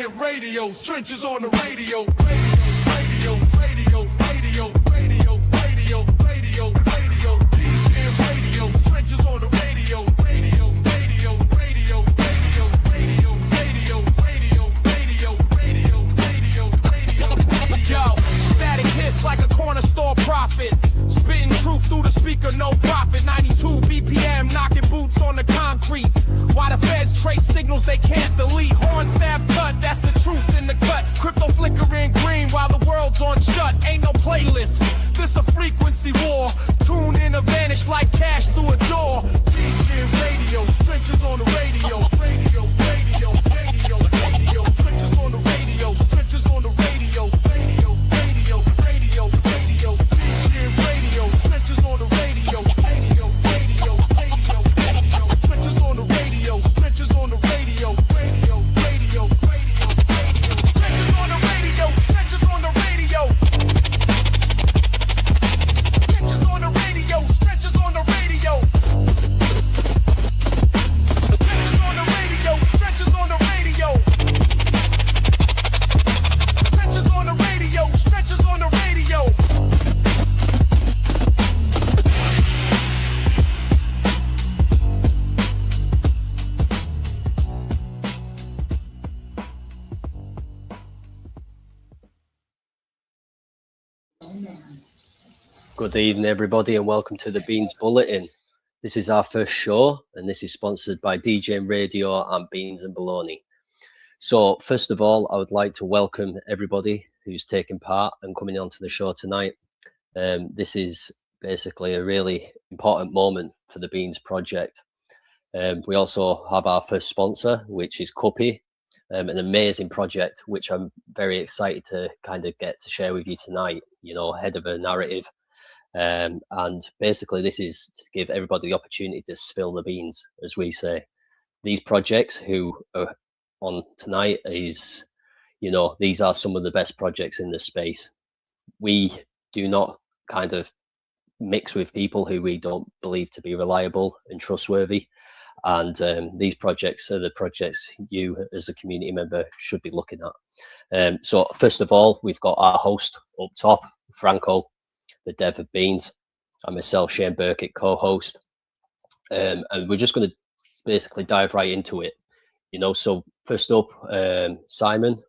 DGNRadio, trenches on the radio, radio, radio, radio, radio, radio, radio, radio, DGNRadio, trenches on the radio, radio, radio, radio, radio, radio, radio, radio, radio, radio, radio, radio. Yo, static hits like a corner store prophet, spitting truth through the speaker, no profit. 92 BPM, knocking boots on the concrete. Why the feds trace signals they can't delete? Horn stab cut, that's the truth in the cut. Crypto flickering green while the world's on shut. Ain't no playlist, this a frequency war. Tune in or vanish like cash through a door. DGNRadio, stretches on the radio. Radio, radio, radio, radio. Stretches on the radio, stretches on the radio. Radio, radio, radio, radio. DGNRadio, stretches on the radio. Radio, radio, radio, radio. Stretches on the radio, stretches on the radio. Radio, radio, radio, radio. Stretches on the radio, stretches on the radio. Stretches on the radio, stretches on the radio. Stretches on the radio, stretches on the radio. Stretches on the radio, stretches on the radio. Good evening, everybody, and welcome to the Beans Bulletin. This is our first show, and this is sponsored by DGNRadio and Beans and Bologna. So, first of all, I would like to welcome everybody who's taking part and coming onto the show tonight. This is basically a really important moment for the Beans project. We also have our first sponsor, which is CUPPY, an amazing project, which I'm very excited to kind of get to share with you tonight, you know, ahead of a narrative. And basically this is to give everybody the opportunity to spill the beans, as we say. These projects who are on tonight is, you know, these are some of the best projects in the space. We do not kind of mix with people who we don't believe to be reliable and trustworthy. And these projects are the projects you as a community member should be looking at. So first of all, we've got our host up top, Franco, the dev of Beans, and myself, Shane Burkett, co-host. And we're just going to basically dive right into it. You know, so first up, Simon,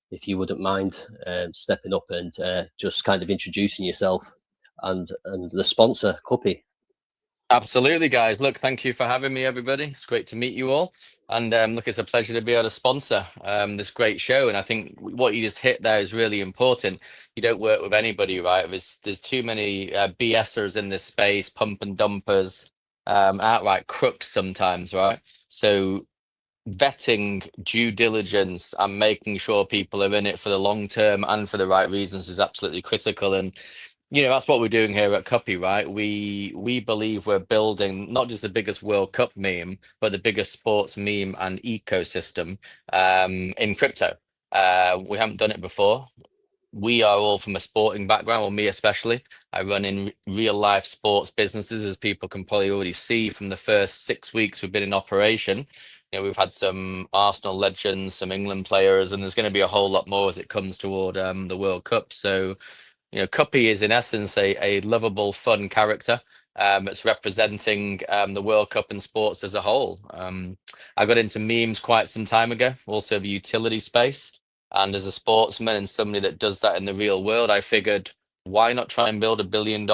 if you wouldn't mind stepping up and just kind of introducing yourself and the sponsor, CUPPY. Absolutely, guys. Look, thank you for having me, everybody. It's great to meet you all. And look, it's a pleasure to be able to sponsor this great show. And I think what you just hit there is really important. You don't work with anybody, right? There's too many BSers in this space, pump and dumpers, outright crooks sometimes, right? So vetting, due diligence, and making sure people are in it for the long term and for the right reasons is absolutely critical. And you know, that's what we're doing here at CUPPY, right? We believe we're building not just the biggest World Cup meme, but the biggest sports meme and ecosystem in crypto. We haven't done it before. We are all from a sporting background, or me especially. I run in real life sports businesses, as people can probably already see from the first 6 weeks we've been in operation. You know, we've had some Arsenal legends, some England players, and there's going to be a whole lot more as it comes toward the World Cup. So, you know, CUPPY is in essence a lovable, fun character. It's representing the World Cup and sports as a whole. I got into memes quite some time ago, also the utility space. And as a sportsman and somebody that does that in the real world, I figured, why not try and build $1 billion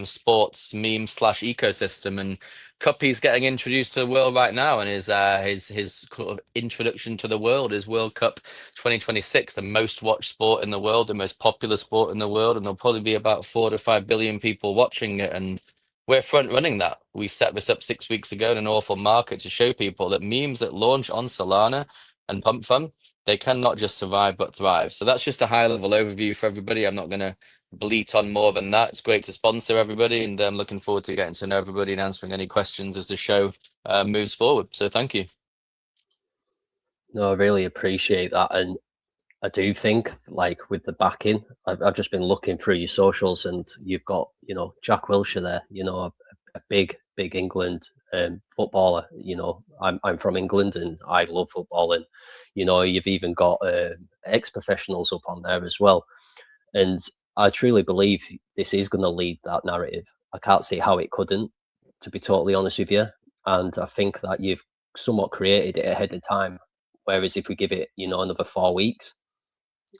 sports meme / ecosystem? And CUPPY's getting introduced to the world right now, and his sort of introduction to the world is World Cup 2026, the most watched sport in the world, the most popular sport in the world, and there'll probably be about 4 to 5 billion people watching it. And we're front running that. We set this up 6 weeks ago in an awful market to show people that memes that launch on Solana and Pump Fun, they can not just survive but thrive. So that's just a high level overview for everybody. I'm not going to bleat on more than that. It's great to sponsor everybody, and I'm looking forward to getting to know everybody and answering any questions as the show moves forward. So thank you. No, I really appreciate that. And I do think, like, with the backing, I've just been looking through your socials, and you've got, you know, Jack Wilshere there, you know, a big England footballer. You know, I'm from England and I love football, and you know, you've even got ex-professionals up on there as well. And I truly believe this is going to lead that narrative. I can't see how it couldn't, to be totally honest with you. And I think that you've somewhat created it ahead of time. Whereas if we give it, you know, another 4 weeks,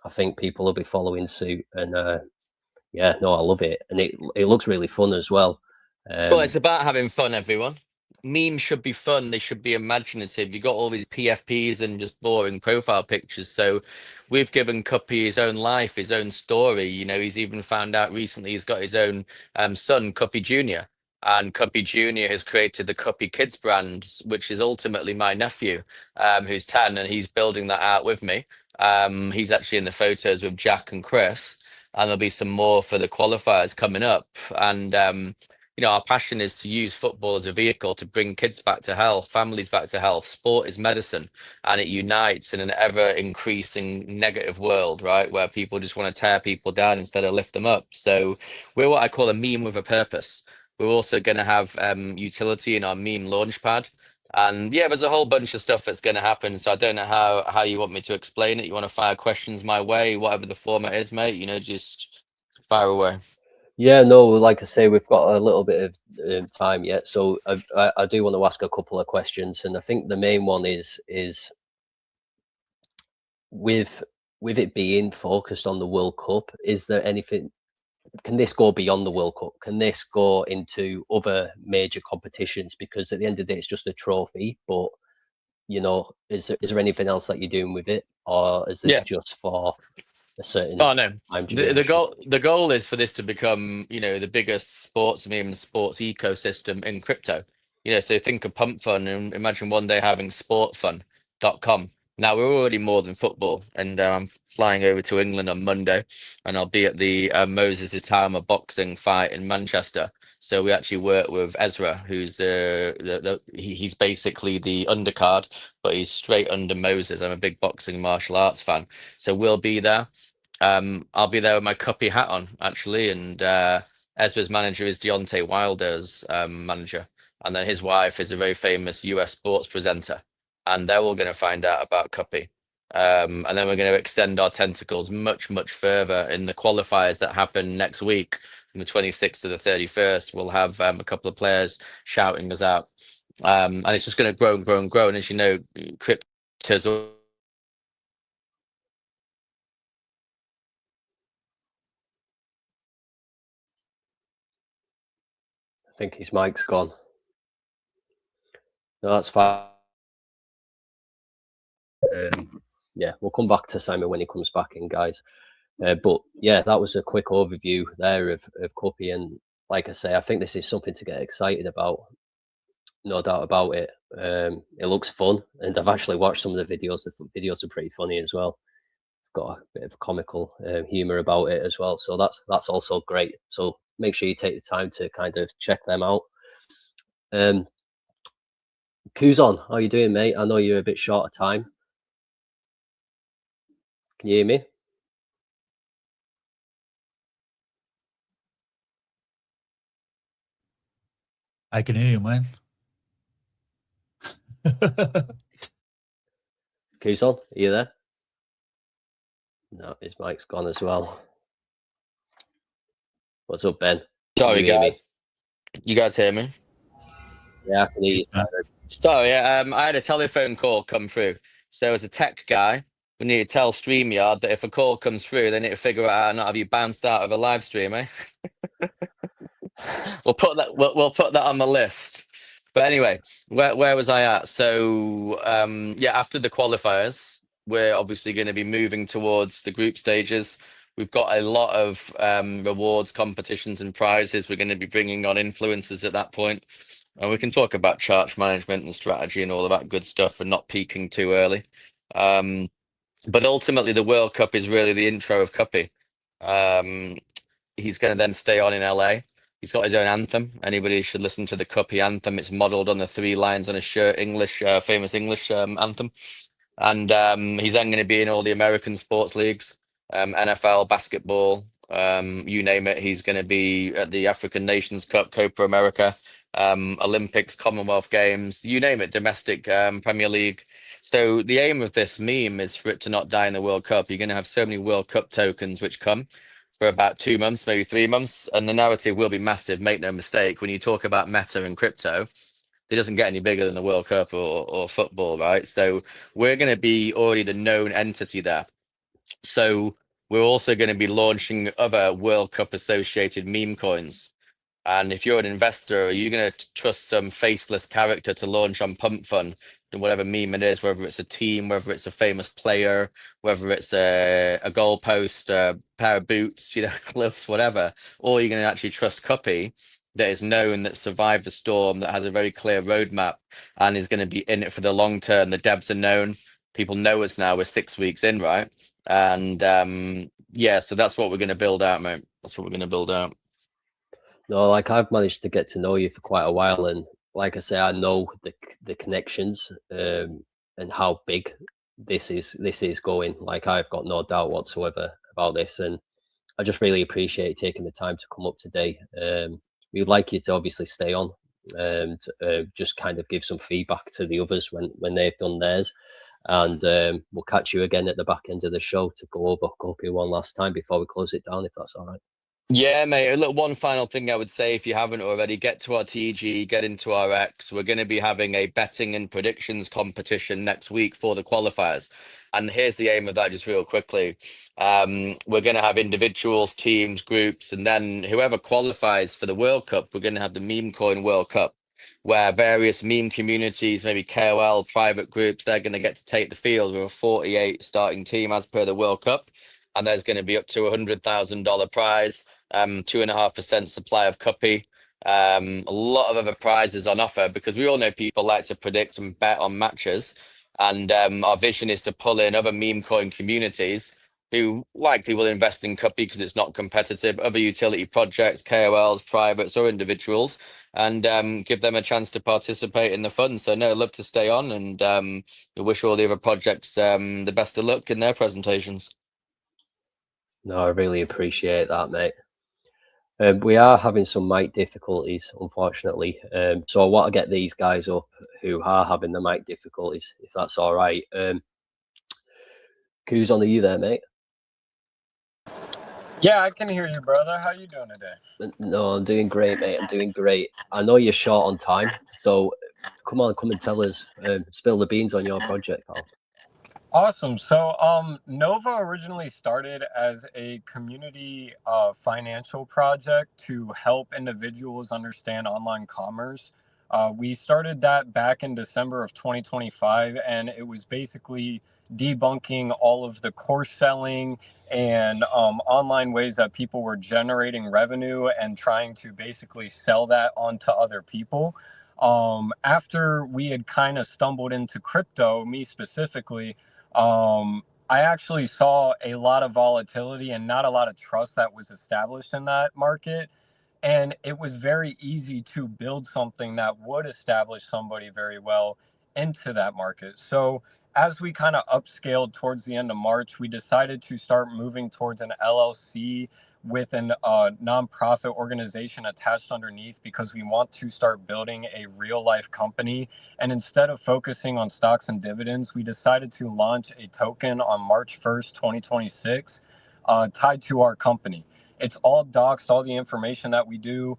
I think people will be following suit. And yeah, no, I love it, and it looks really fun as well. Well, it's about having fun, everyone. Memes should be fun. They should be imaginative. You got all these PFPs and just boring profile pictures. So we've given Cuppy his own life, his own story. You know, he's even found out recently he's got his own son, Cuppy Jr. And Cuppy Jr. has created the Cuppy Kids brand, which is ultimately my nephew, who's 10, and he's building that out with me. He's actually in the photos with Jack and Chris, and there'll be some more for the qualifiers coming up. And you know, our passion is to use football as a vehicle to bring kids back to health, families back to health. Sport is medicine, and it unites in an ever increasing negative world, right? Where people just want to tear people down instead of lift them up. So we're what I call a meme with a purpose. We're also going to have utility in our meme launchpad. And yeah, there's a whole bunch of stuff that's going to happen. So I don't know how you want me to explain it. You want to fire questions my way, whatever the format is, mate, you know, just fire away. Yeah, no, like I say, we've got a little bit of time yet, so I do want to ask a couple of questions, and I think the main one is with it being focused on the World Cup, is there anything? Can this go beyond the World Cup? Can this go into other major competitions? Because at the end of the day, it's just a trophy. But you know, is there anything else that you're doing with it, or is this just for a certain Oh no, time the duration? goal is for this to become, you know, the biggest sports meme sports ecosystem in crypto. You know, so think of Pump Fun and imagine one day having sportfun.com. Now we're already more than football, and I'm flying over to England on Monday, and I'll be at the Moses Itama boxing fight in Manchester. So we actually work with Ezra, who's he's basically the undercard, but he's straight under Moses. I'm a big boxing martial arts fan, so we'll be there. I'll be there with my Cuppy hat on, actually, and Ezra's manager is Deontay Wilder's manager, and then his wife is a very famous US sports presenter, and they're all going to find out about Cuppy. And then we're going to extend our tentacles much, much further in the qualifiers that happen next week, from the 26th to the 31st. We'll have a couple of players shouting us out, and it's just going to grow and grow and grow. And as you know, crypto's I think his mic's gone. No, that's fine. Yeah, we'll come back to Simon when he comes back in, guys. But yeah, that was a quick overview there of Cuppy, and like I say, I think this is something to get excited about. No doubt about it. It looks fun, and I've actually watched some of the videos. The videos are pretty funny as well. It's got a bit of comical humor about it as well, so that's also great. So make sure you take the time to kind of check them out. Kuzon, how you doing, mate? I know you're a bit short of time. Can you hear me? I can hear you, man. Kuzon, are you there? No, his mic's gone as well. What's up, Ben? sorry, Can you hear me? guys. You guys hear me? Yeah, I can hear you. Sorry, I had a telephone call come through. So as a tech guy, we need to tell StreamYard that if a call comes through, they need to figure out how not have you bounced out of a live stream, eh? We'll put that on the list. But anyway, where was I at? So yeah, after the qualifiers, we're obviously going to be moving towards the group stages. We've got a lot of rewards, competitions, and prizes. We're going to be bringing on influencers at that point. And we can talk about charge management and strategy and all of that good stuff and not peaking too early. But ultimately, the World Cup is really the intro of Cuppy. He's going to then stay on in LA. He's got his own anthem. Anybody should listen to the Cuppy anthem. It's modeled on the 3 lines on his shirt, famous English anthem. And he's then going to be in all the American sports leagues, NFL, basketball, you name it. He's going to be at the African Nations Cup, Copa America. Olympics, Commonwealth Games, you name it, domestic Premier League. So the aim of this meme is for it to not die in the World Cup. You're going to have so many World Cup tokens which come for about 2 months, maybe 3 months, and the narrative will be massive. Make no mistake. When you talk about meta and crypto, it doesn't get any bigger than the World Cup or football, right? So we're going to be already the known entity there. So we're also going to be launching other World Cup associated meme coins. And if you're an investor, are you going to trust some faceless character to launch on Pump Fun, whatever meme it is, whether it's a team, whether it's a famous player, whether it's a goalpost, a pair of boots, gloves, whatever, or you're going to actually trust CUPPY that is known, that survived the storm, that has a very clear roadmap and is going to be in it for the long term. The devs are known. People know us now. We're 6 weeks in, right? And yeah, so that's what we're going to build out, mate. That's what we're going to build out. No, like I've managed to get to know you for quite a while, and like I say, I know the connections and how big this is going. Like I've got no doubt whatsoever about this, and I just really appreciate taking the time to come up today. We'd like you to obviously stay on and just kind of give some feedback to the others when they've done theirs. And we'll catch you again at the back end of the show to go over CUPPY one last time before we close it down, if that's all right. Yeah, mate. Look, one final thing I would say, if you haven't already, get to our TG, get into our X. We're going to be having a betting and predictions competition next week for the qualifiers. And here's the aim of that, just real quickly. We're going to have individuals, teams, groups, and then whoever qualifies for the World Cup, we're going to have the Meme Coin World Cup, where various meme communities, maybe KOL, private groups, they're going to get to take the field with a 48 starting team as per the World Cup. And there's going to be up to $100,000 prize. 2.5% supply of CUPPY, a lot of other prizes on offer, because we all know people like to predict and bet on matches, and our vision is to pull in other meme coin communities who likely will invest in CUPPY because it's not competitive, other utility projects, KOLs, privates or individuals, and give them a chance to participate in the fund. So no, I'd love to stay on, and we wish all the other projects the best of luck in their presentations. No, I really appreciate that, mate. We are having some mic difficulties, unfortunately. So I want to get these guys up who are having the mic difficulties, if that's all right. Who's on, are you there, mate? Yeah, I can hear you, brother. How you doing today? No, I'm doing great, mate. I'm doing great. I know you're short on time, so come on, come and tell us, spill the beans on your project, pal. Awesome. So, NOVAH originally started as a community financial project to help individuals understand online commerce. We started that back in December of 2025, and it was basically debunking all of the course selling and online ways that people were generating revenue and trying to basically sell that onto other people. After we had kind of stumbled into crypto, me specifically, I actually saw a lot of volatility and not a lot of trust that was established in that market. And it was very easy to build something that would establish somebody very well into that market. So as we kind of upscaled towards the end of March, we decided to start moving towards an LLC with an nonprofit organization attached underneath, because we want to start building a real life company. And instead of focusing on stocks and dividends, we decided to launch a token on March 1st, 2026, tied to our company. It's all doxed. All the information that we do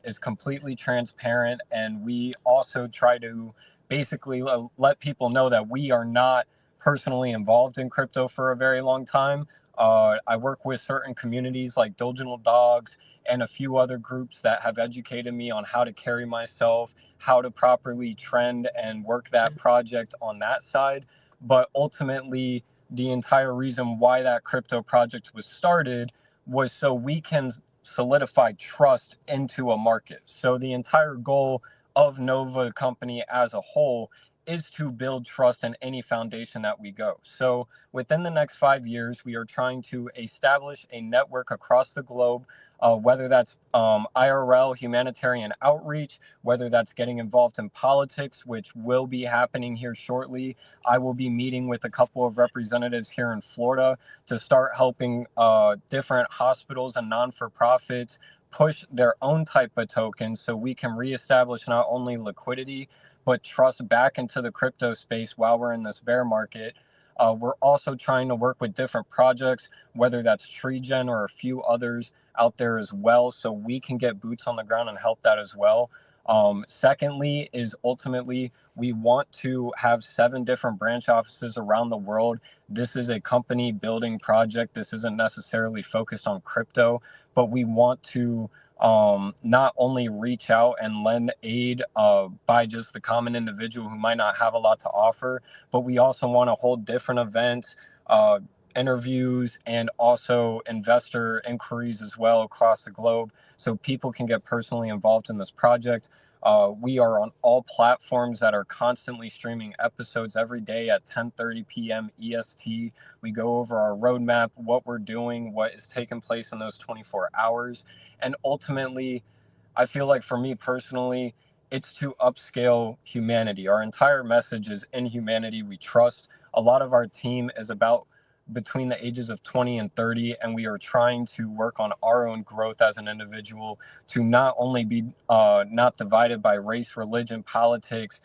is completely transparent. And we also try to basically let people know that we are not personally involved in crypto for a very long time. I work with certain communities like Doginal Dogs and a few other groups that have educated me on how to carry myself, how to properly trend and work that project on that side. But ultimately, the entire reason why that crypto project was started was so we can solidify trust into a market. So the entire goal of NOVAH company as a whole is to build trust in any foundation that we go. So within the next 5 years, we are trying to establish a network across the globe, whether that's IRL, humanitarian outreach, whether that's getting involved in politics, which will be happening here shortly. I will be meeting with a couple of representatives here in Florida to start helping different hospitals and non-for-profits push their own type of token so we can reestablish not only liquidity but trust back into the crypto space while we're in this bear market. We're also trying to work with different projects, whether that's TreeGen or a few others out there as well, so we can get boots on the ground and help that as well. Secondly is ultimately we want to have 7 different branch offices around the world. This is a company building project. This isn't necessarily focused on crypto, but we want to not only reach out and lend aid by just the common individual who might not have a lot to offer, but we also want to hold different events, interviews, and also investor inquiries as well across the globe so people can get personally involved in this project. We are on all platforms that are constantly streaming episodes every day at 10:30 p.m. EST. We go over our roadmap, what we're doing, what is taking place in those 24 hours. And ultimately, I feel like for me personally, it's to upscale humanity. Our entire message is in humanity we trust. A lot of our team is about between the ages of 20 and 30, and we are trying to work on our own growth as an individual to not only be not divided by race, religion, politics,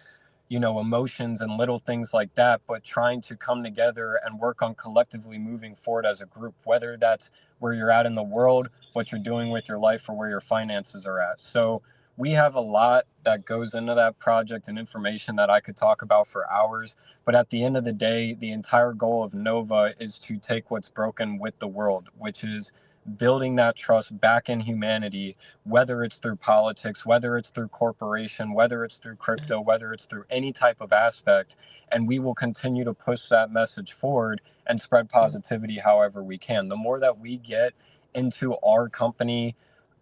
emotions and little things like that, but trying to come together and work on collectively moving forward as a group, whether that's where you're at in the world, what you're doing with your life, or where your finances are at. So we have a lot that goes into that project and information that I could talk about for hours. But at the end of the day, the entire goal of NOVAH is to take what's broken with the world, which is building that trust back in humanity, whether it's through politics, whether it's through corporation, whether it's through crypto, whether it's through any type of aspect. And we will continue to push that message forward and spread positivity however we can. The more that we get into our company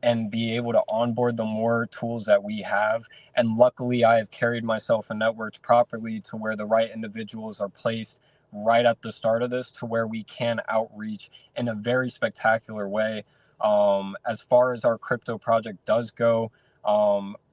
and be able to onboard the more tools that we have. And luckily, I have carried myself and networked properly to where the right individuals are placed right at the start of this to where we can outreach in a very spectacular way. As far as our crypto project does go,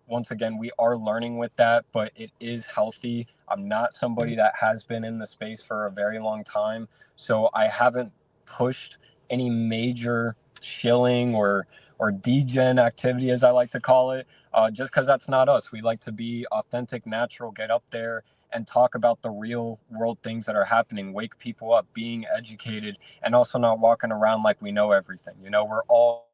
once again, we are learning with that, but it is healthy. I'm not somebody that has been in the space for a very long time, so I haven't pushed any major shilling or DGen activity, as I like to call it, just because that's not us. We like to be authentic, natural, get up there and talk about the real world things that are happening, wake people up, being educated, and also not walking around like we know everything. We're all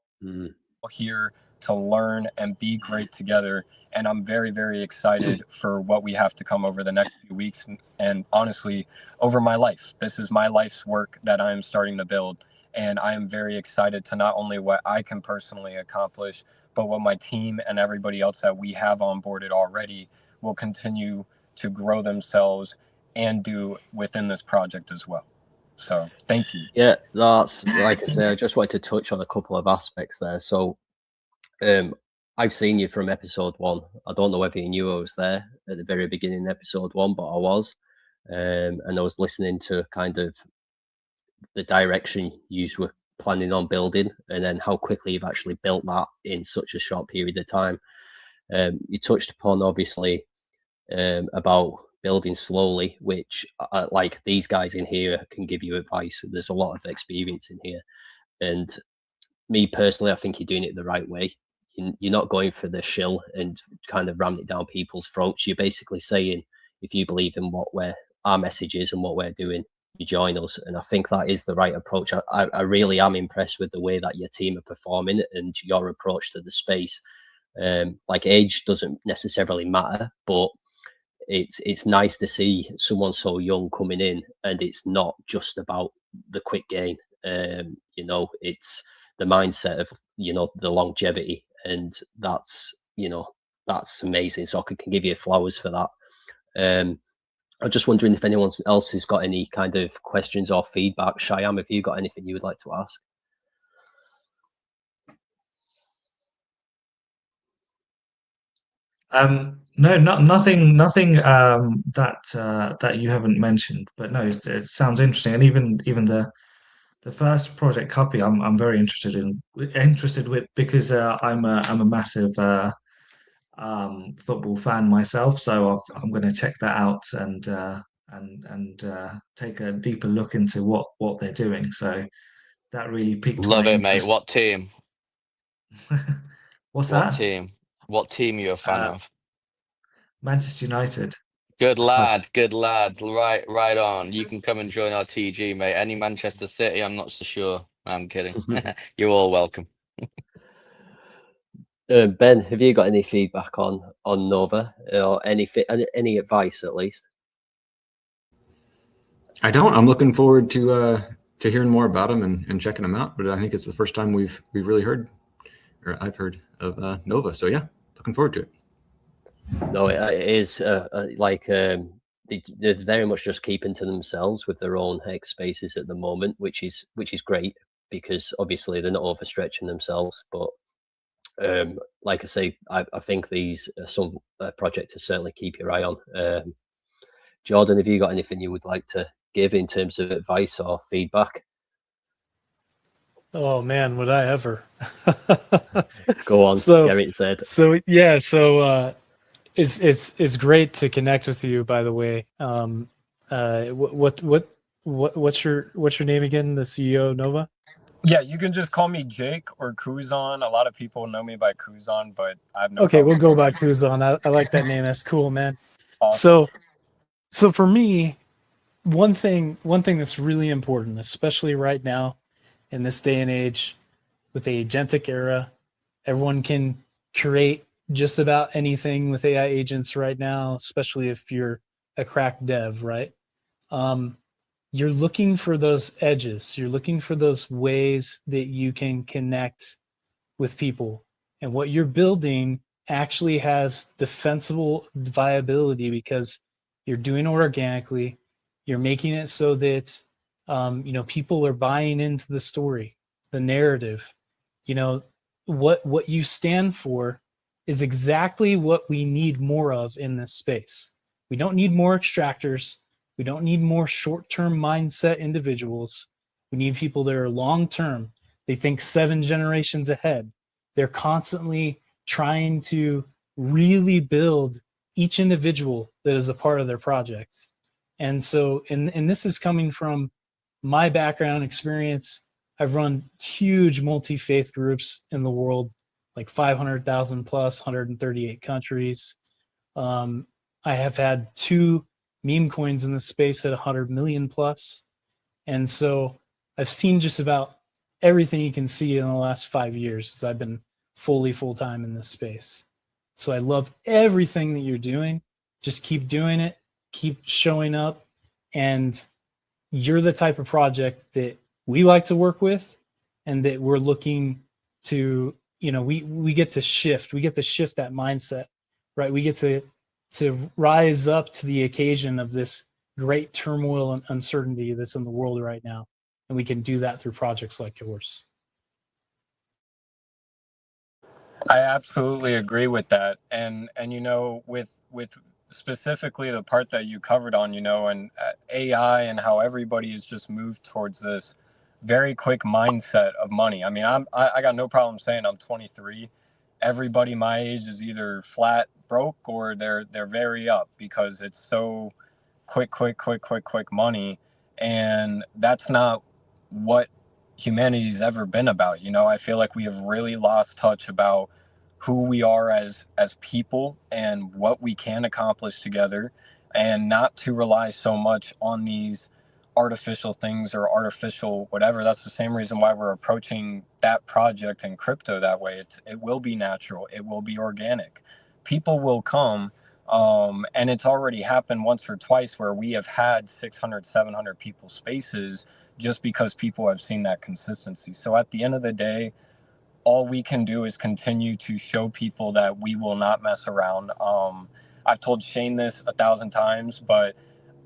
here to learn and be great together. And I'm very, very excited for what we have to come over the next few weeks. And honestly, over my life, this is my life's work that I am starting to build. And I am very excited to not only what I can personally accomplish, but what my team and everybody else that we have onboarded already will continue to grow themselves and do within this project as well. So thank you. Yeah, that's, like I say, I just wanted to touch on a couple of aspects there. So I've seen you from episode 1. I don't know whether you knew I was there at the very beginning, episode 1, but I was. And I was listening to kind of the direction you were planning on building, and then how quickly you've actually built that in such a short period of time. You touched upon, obviously, about building slowly, which like these guys in here can give you advice. There's a lot of experience in here, and me personally, I think you're doing it the right way. You're not going for the shill and kind of ramming it down people's throats. You're basically saying, if you believe in what our message is and what we're doing, you join us. And I think that is the right approach. I really am impressed with the way that your team are performing and your approach to the space. Like, age doesn't necessarily matter, but it's nice to see someone so young coming in, and it's not just about the quick gain. It's the mindset of the longevity, and that's amazing. So I can give you flowers for that. I'm just wondering if anyone else has got any kind of questions or feedback. Shyam, have you got anything you would like to ask? No, nothing that you haven't mentioned. But no, it sounds interesting, and even the first project CUPPY, I'm very interested with because I'm a massive football fan myself, so I'm going to check that out and take a deeper look into what they're doing. So that really piqued my Love it, mate. interest. What team? What's What that? team? What team are you a fan Uh, of? Manchester United. Good Huh. lad, good lad. Right on. You can come and join our TG, mate. Any Manchester City, I'm not so sure. I'm kidding. You're all welcome. Ben, have you got any feedback on NOVAH or any advice at least? I don't. I'm looking forward to hearing more about them and checking them out. But I think it's the first time we've really heard, or I've heard of NOVAH. So yeah, looking forward to it. No, it is they're very much just keeping to themselves with their own hex spaces at the moment, which is great because obviously they're not overstretching themselves. But like I say, I think these are some project to certainly keep your eye on. Jordan, have you got anything you would like to give in terms of advice or feedback? Oh man, would I ever? Go on, Garrett said. It's great to connect with you. By the way, what's your name again? The CEO of NOVAH? Yeah, you can just call me Jake or Kuzan. A lot of people know me by Kuzan, but I have no Okay, problem. we'll go by Kuzan. I like that name. That's cool, man. Awesome. So for me, one thing that's really important, especially right now in this day and age with the agentic era, everyone can create just about anything with AI agents right now, especially if you're a crack dev, right? You're looking for those edges. You're looking for those ways that you can connect with people. And what you're building actually has defensible viability because you're doing it organically. You're making it so that people are buying into the story, the narrative. What you stand for is exactly what we need more of in this space. We don't need more extractors. We don't need more short-term mindset individuals. We need people that are long-term. They think 7 generations ahead. They're constantly trying to really build each individual that is a part of their project. And so, and this is coming from my background experience. I've run huge multi-faith groups in the world, like 500,000 plus, 138 countries. I have had 2 meme coins in the space at 100 million plus. And so I've seen just about everything you can see in the last 5 years as I've been full-time in this space. So I love everything that you're doing. Just keep doing it, keep showing up, and you're the type of project that we like to work with and that we're looking to, we get to shift that mindset, right? We get to rise up to the occasion of this great turmoil and uncertainty that's in the world right now. And we can do that through projects like yours. I absolutely agree with that. And with specifically the part that you covered on, and AI and how everybody has just moved towards this very quick mindset of money. I mean, I got no problem saying I'm 23. Everybody my age is either flat broke or they're very up because it's so quick money. And that's not what humanity's ever been about. I feel like we have really lost touch about who we are as people and what we can accomplish together, and not to rely so much on these artificial things or artificial whatever. That's the same reason why we're approaching that project in crypto that way. It will be natural, it will be organic, people will come. And it's already happened once or twice where we have had 600, 700 people spaces just because people have seen that consistency. So at the end of the day, all we can do is continue to show people that we will not mess around. I've told Shane this 1,000 times, but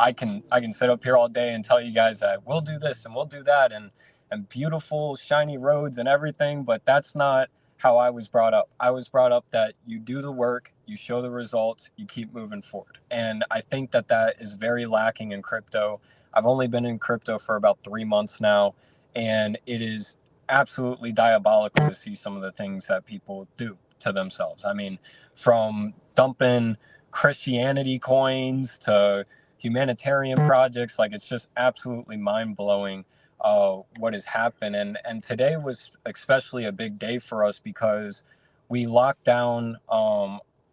I can sit up here all day and tell you guys that we'll do this and we'll do that and beautiful shiny roads and everything, but that's not how I was brought up. I was brought up that you do the work, you show the results, you keep moving forward. And I think that is very lacking in crypto. I've only been in crypto for about 3 months now, and it is absolutely diabolical to see some of the things that people do to themselves. I mean, from dumping Christianity coins to humanitarian projects, like it's just absolutely mind-blowing what has happened. And today was especially a big day for us because we locked down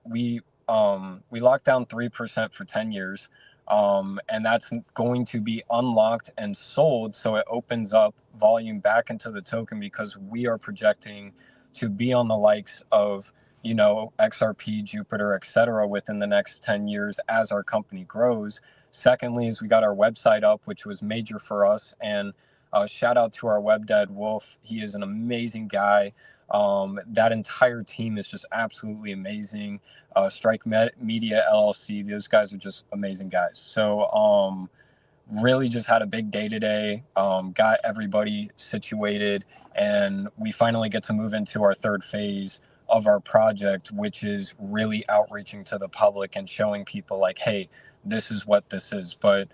we locked down 3% for 10 years. And that's going to be unlocked and sold, so it opens up volume back into the token, because we are projecting to be on the likes of, you know, XRP, Jupiter, etc. within the next 10 years as our company grows. Secondly, is we got our website up, which was major for us, and shout out to our web dad Wolf. He is an amazing guy. That entire team is just absolutely amazing. Media LLC, those guys are just amazing guys. So really just had a big day today, got everybody situated, and we finally get to move into our third phase of our project, which is really outreaching to the public and showing people like, hey, this is what this is. But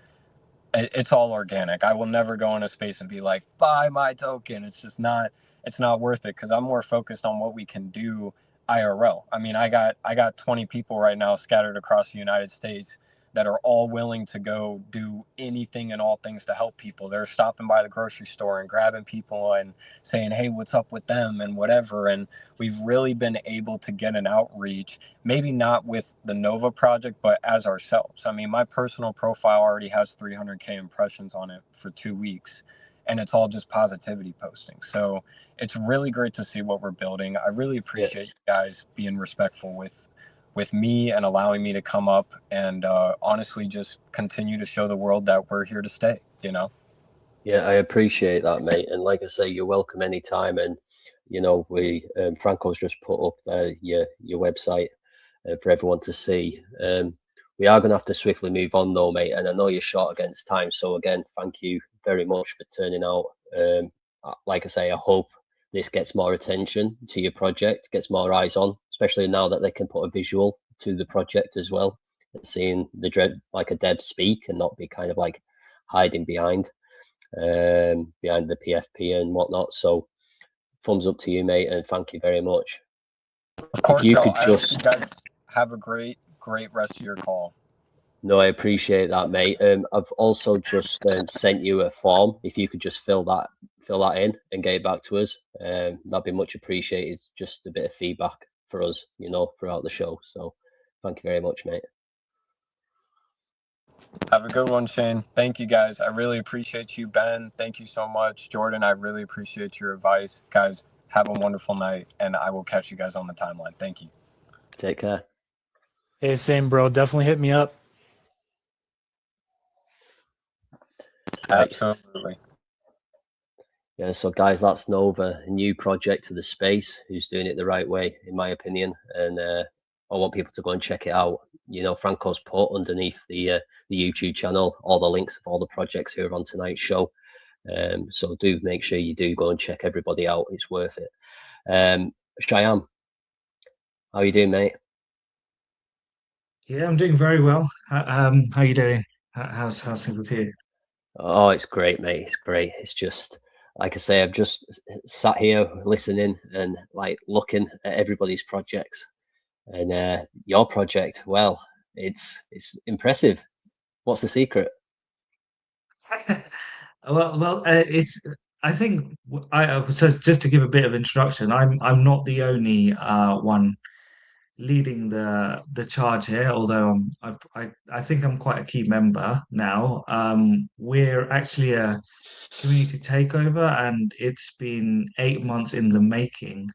it's all organic. I will never go in a space and be like, buy my token. It's not worth it, because I'm more focused on what we can do IRL. I mean, I got 20 people right now scattered across the United States that are all willing to go do anything and all things to help people. They're stopping by the grocery store and grabbing people and saying, hey, what's up with them and whatever. And we've really been able to get an outreach, maybe not with the NOVAH project, but as ourselves. I mean, my personal profile already has 300K impressions on it for 2 weeks, and it's all just positivity posting. So it's really great to see what we're building. I really appreciate you guys being respectful with me and allowing me to come up and honestly just continue to show the world that we're here to stay, you know? Yeah, I appreciate that, mate. And like I say, you're welcome anytime. And, you know, Franco's just put up your website for everyone to see. We are going to have to swiftly move on though, mate. And I know you're short against time. So again, thank you very much for turning out. Like I say, I hope this gets more attention to your project, gets more eyes on, especially now that they can put a visual to the project as well, and seeing like a dev speak and not be kind of like hiding behind the PFP and whatnot. So thumbs up to you, mate, and thank you very much. Of course, if you I could hope just you guys have a great rest of your call. No, I appreciate that, mate. I've also just sent you a form. If you could just fill that in and get it back to us, that'd be much appreciated. Just a bit of feedback for us, you know, throughout the show. So thank you very much, mate. Have a good one, Shane. Thank you, guys. I really appreciate you, Ben. Thank you so much. Jordan, I really appreciate your advice. Guys, have a wonderful night, and I will catch you guys on the timeline. Thank you. Take care. Hey, same, bro. Definitely hit me up. Right. Absolutely. Yeah, so guys, that's NOVAH, a new project to the space, who's doing it the right way, in my opinion. And I want people to go and check it out. You know, Franco's put underneath the YouTube channel all the links of all the projects who are on tonight's show. So do make sure you do go and check everybody out. It's worth it. Shyam, how are you doing, mate? Yeah, I'm doing very well. How are you doing? How's things with you? Oh, it's great, mate. It's great. It's just, like I say, I've just sat here listening and like looking at everybody's projects, and your project, well, it's impressive. What's the secret? It's. I think so. Just to give a bit of introduction, I'm not the only one leading the charge here, although I think I'm quite a key member now. We're actually a community takeover, and it's been 8 months in the making.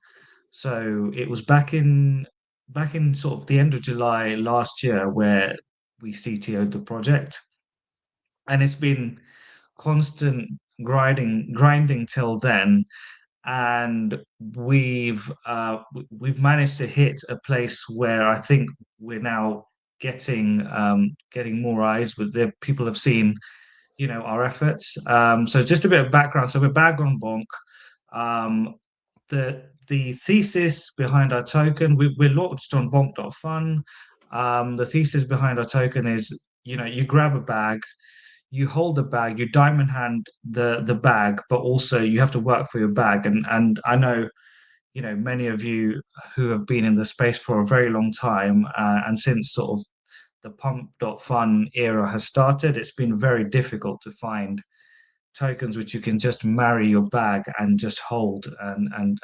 So it was back in sort of the end of July last year where we CTO'd the project, and it's been constant grinding till then, and we've managed to hit a place where I think we're now getting more eyes. With the people have seen, you know, our efforts. So just a bit of background. So we're Bag on Bonk. Um, the thesis behind our token, we're launched on bonk.fun. The thesis behind our token is, you know, you grab a bag, you hold the bag, you diamond hand the bag, but also you have to work for your bag. And I know, you know, many of you who have been in the space for a very long time, and since sort of the pump.fun era has started, it's been very difficult tokens which you can just marry your bag and just hold and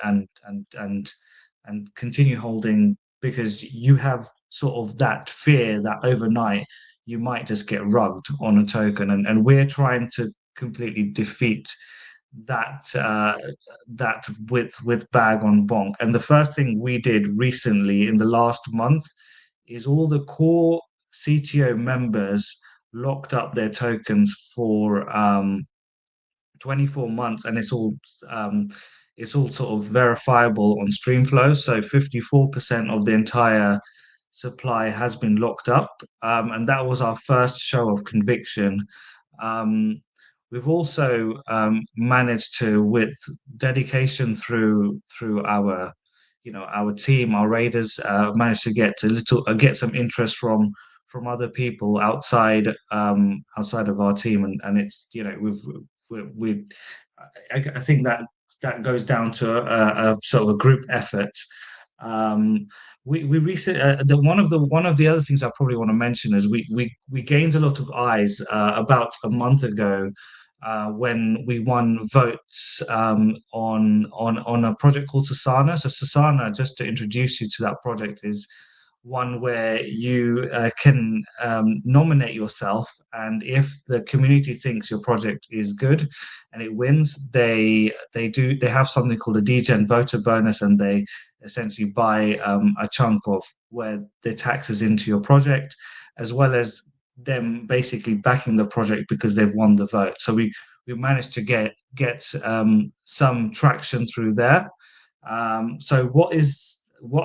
continue holding, because you have sort of that fear that overnight you might just get rugged on a token, and we're trying to completely defeat that with bag on bonk. And the first thing we did recently in the last month is all the core CTO members locked up their tokens for 24 months, and it's all sort of verifiable on Streamflow. So 54% of the entire supply has been locked up, and that was our first show of conviction. We've also managed to, with dedication through our our team, our raiders, managed to get some interest from other people outside of our team, and it's I think that goes down to a sort of a group effort. We recently one of the other things I probably want to mention is we gained a lot of eyes about a month ago when we won votes on a project called Sasana. So Sasana, just to introduce you to that project, is one where you can nominate yourself, and if the community thinks your project is good and it wins, they have something called a DGen voter bonus, and they essentially buy a chunk of where their taxes into your project, as well as them basically backing the project because they've won the vote. So we managed to get some traction through there. So what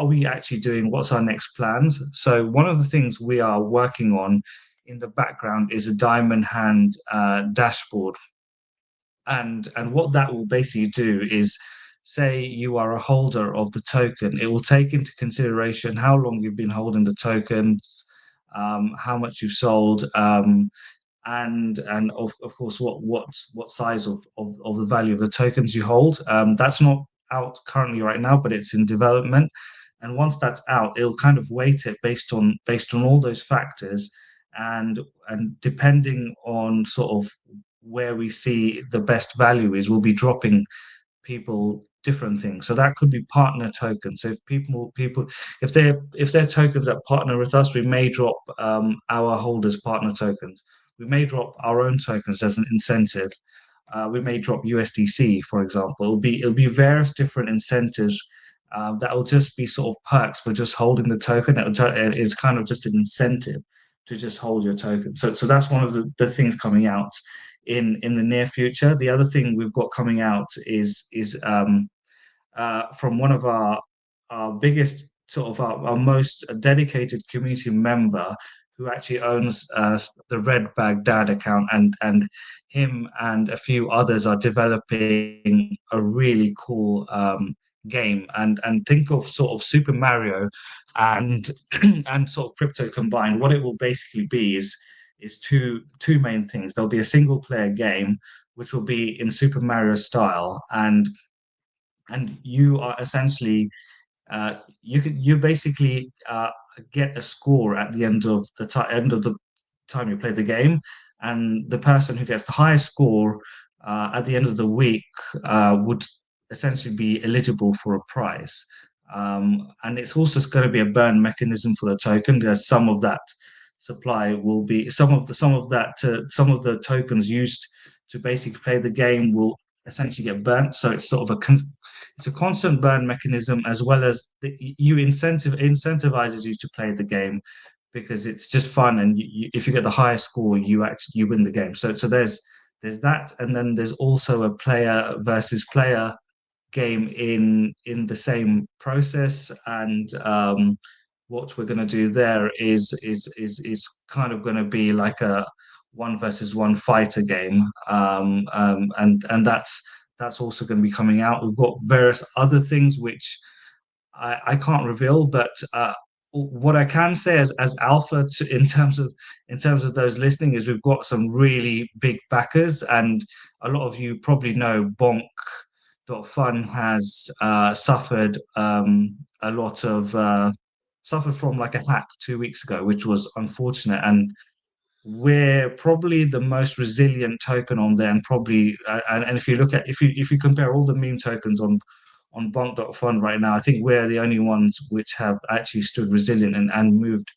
are we actually doing? What's our next plans? So one of the things we are working on in the background is a diamond hand dashboard. And what that will basically do is, say you are a holder of the token, it will take into consideration how long you've been holding the tokens, how much you've sold, and of course what size of the value of the tokens you hold. That's not out currently right now, but it's in development. And once that's out, it'll kind of weight it based on all those factors, and depending on sort of where we see the best value is, we'll be dropping people different things. So that could be partner tokens. So if people if they're tokens that partner with us, we may drop our holders partner tokens. We may drop our own tokens as an incentive. We may drop USDC, for example. It'll be various different incentives that will just be sort of perks for just holding the token. It's kind of just an incentive to just hold your token. So that's one of the things coming out in the near future. The other thing we've got coming out is from one of our biggest, sort of our most dedicated community member, who actually owns the Red Baghdad account, and him and a few others are developing a really cool game, and think of sort of Super Mario and and sort of crypto combined. What it will basically be is two main things. There'll be a single player game which will be in Super Mario style, and you are essentially you basically get a score at the end of the time you play the game, and the person who gets the highest score at the end of the week would essentially be eligible for a prize. And it's also going to be a burn mechanism for the token, because some of that supply will be some of the tokens used to basically play the game will essentially get burnt. So it's sort of it's a constant burn mechanism, as well as incentivizes you to play the game, because it's just fun, and if you get the highest score, you win the game. So there's that, and then there's also a player versus player game in the same process. And what we're going to do there is kind of going to be like a 1 versus 1 fighter game, and that's also going to be coming out. We've got various other things which I can't reveal, but what I can say as alpha in terms of those listening is we've got some really big backers, and a lot of you probably know Bonk.Fun has suffered suffered from like a hack 2 weeks ago, which was unfortunate, and we're probably the most resilient token on there, and probably and if you look at if you compare all the meme tokens on Bonk.fund right now, I think we're the only ones which have actually stood resilient and moved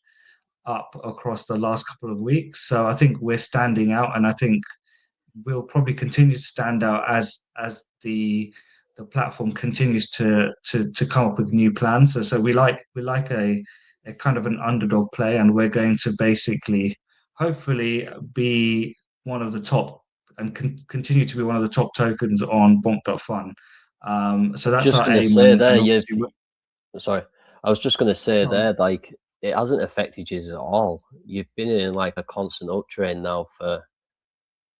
up across the last couple of weeks. So I think we're standing out, and I think we'll probably continue to stand out as the platform continues to come up with new plans. So we like a kind of an underdog play, and we're going to basically hopefully be one of the top and continue to be one of the top tokens on Bonk.fun. So that's Just our going to aim, say there, obviously sorry, I was just going to say sorry. there, like, it hasn't affected you at all. You've been in like a constant uptrend now for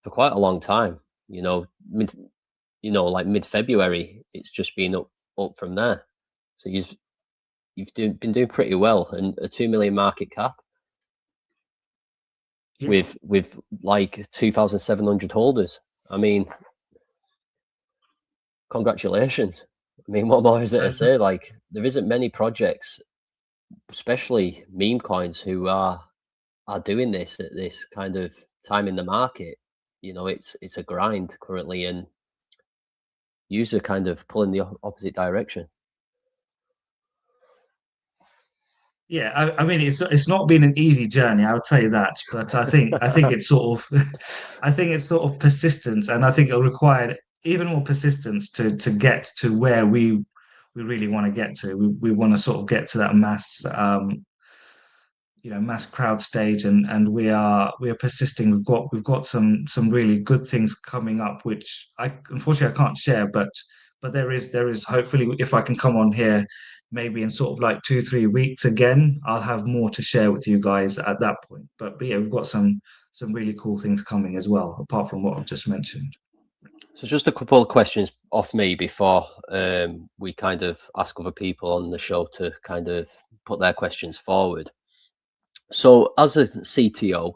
quite a long time. Like mid-February, it's just been up from there. So been doing pretty well, and a 2 million market cap Yeah. with like 2,700 holders. I mean, congratulations. I mean, what more is there to say? Like, there isn't many projects, especially meme coins, who are doing this at this kind of time in the market. It's a grind currently, and user kind of pulling the opposite direction. Yeah, I mean it's not been an easy journey, I would say that, but I think it's sort of I think it's sort of persistence, and I think it'll require even more persistence to get to where we really want to get to. We want to sort of get to that mass mass crowd stage, and we are persisting. We've got some really good things coming up, which unfortunately I can't share, but there is hopefully, if I can come on here maybe in sort of like 2-3 weeks again, I'll have more to share with you guys at that point. But yeah, we've got some really cool things coming as well, apart from what I've just mentioned. So just a couple of questions off me before we kind of ask other people on the show to kind of put their questions forward. So as a CTO,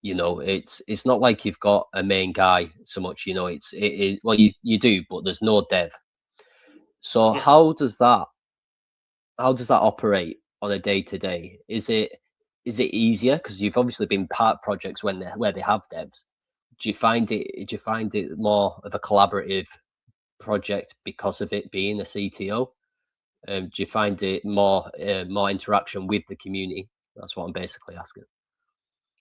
it's not like you've got a main guy so much. Well, you do, but there's no dev. So Yeah. how does that operate on a day-to-day? Is it easier because you've obviously been part of projects where they have devs? Do you find it more of a collaborative project because of it being a CTO? Do you find it more interaction with the community? That's what I'm basically asking.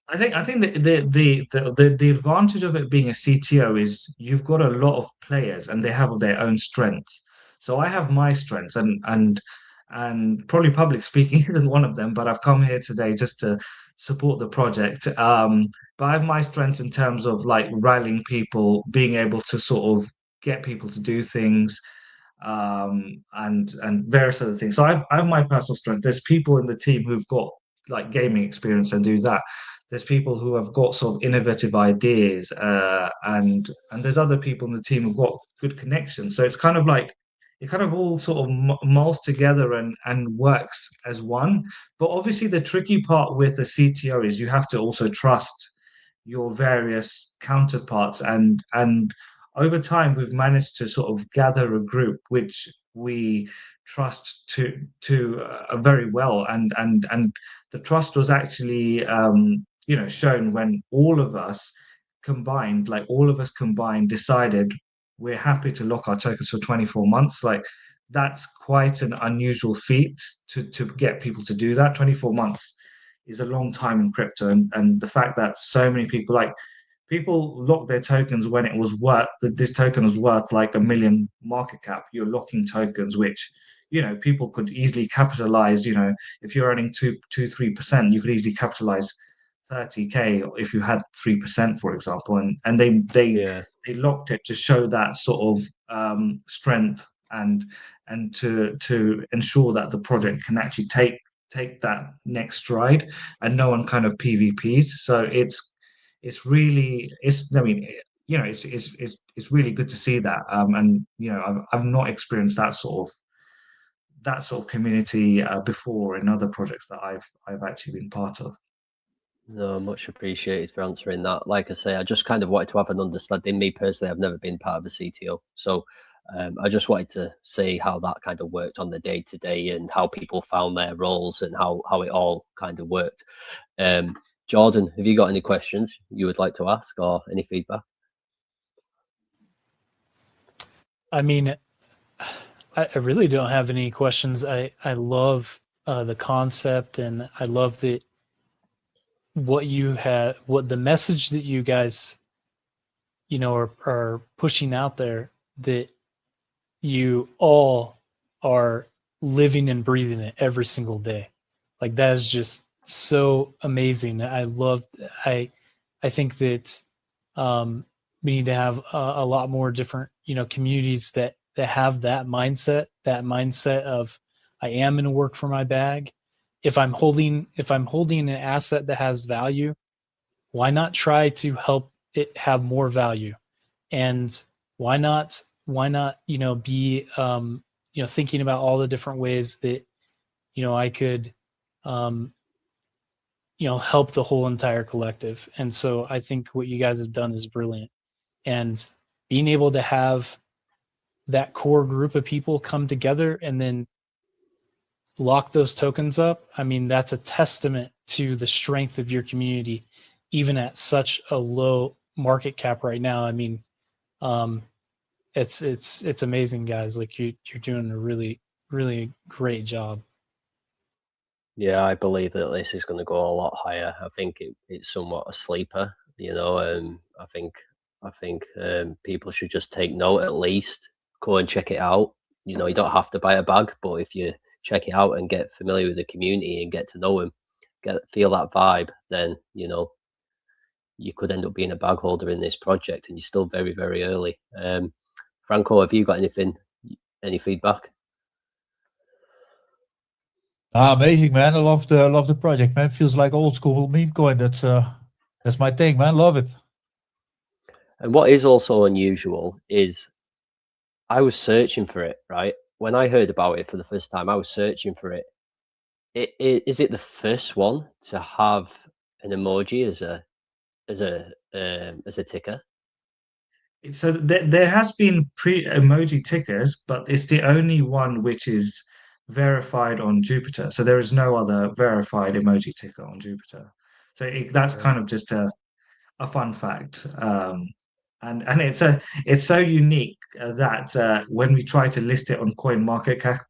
I think the advantage of it being a CTO is you've got a lot of players and they have their own strengths. So I have my strengths, and probably public speaking isn't one of them, but I've come here today just to support the project. But I have my strengths in terms of like rallying people, being able to sort of get people to do things, and various other things. So I have my personal strength. There's people in the team who've got like gaming experience and do that. There's people who have got sort of innovative ideas, and there's other people in the team who've got good connections. So it's kind of like it kind of all sort of molds together and works as one. But obviously, the tricky part with the CTO is you have to also trust your various counterparts, and over time we've managed to sort of gather a group which we trust to very well, and the trust was actually shown when all of us combined decided we're happy to lock our tokens for 24 months. Like, that's quite an unusual feat to get people to do that. 24 months is a long time in crypto, and the fact that so many people locked their tokens when it was worth that this token was worth like $1 million market cap. You're locking tokens which people could easily capitalize. If you're earning 3%, you could easily capitalize 30K if you had 3%, for example, and they locked it to show that sort of strength, and to ensure that the project can actually take that next stride, and no one kind of PvPs. So it's really I mean it's really good to see that, and I've not experienced that sort of community before in other projects that I've actually been part of. No, much appreciated for answering that. Like I say, I just kind of wanted to have an understanding. Me personally, I've never been part of a CTO, so I just wanted to see how that kind of worked on the day to day and how people found their roles and how it all kind of worked. Jordan, have you got any questions you would like to ask or any feedback? I mean, I really don't have any questions. I love the concept, and I love that what the message that you guys, are pushing out there, that you all are living and breathing it every single day. Like, that is just so amazing. I think that we need to have a lot more different, communities that have that mindset of, I am going to work for my bag. If I'm holding an asset that has value, why not try to help it have more value? And why not, be, thinking about all the different ways that, I could, help the whole entire collective. And so I think what you guys have done is brilliant. And being able to have that core group of people come together and then lock those tokens up, I mean, that's a testament to the strength of your community, even at such a low market cap right now. I mean, it's amazing, guys. Like, you're doing a really, really great job. Yeah, I believe that this is going to go a lot higher. I think it's somewhat a sleeper, I think people should just take note, at least go and check it out. You don't have to buy a bag, but if you check it out and get familiar with the community and get to know them, feel that vibe, then you could end up being a bag holder in this project, and you're still very, very early. Franco, have you got any feedback? Amazing, man. I love the project, man. Feels like old school meme coin. That's my thing, man. Love it. And what is also unusual is I was searching for it, right? When I heard about it for the first time, I was searching for it. Is it the first one to have an emoji as a ticker? So there has been pre-emoji tickers, but it's the only one which is verified on Jupiter. So there is no other verified emoji ticker on Jupiter. So that's kind of just a fun fact. And it's so unique that when we try to list it on CoinMarketCap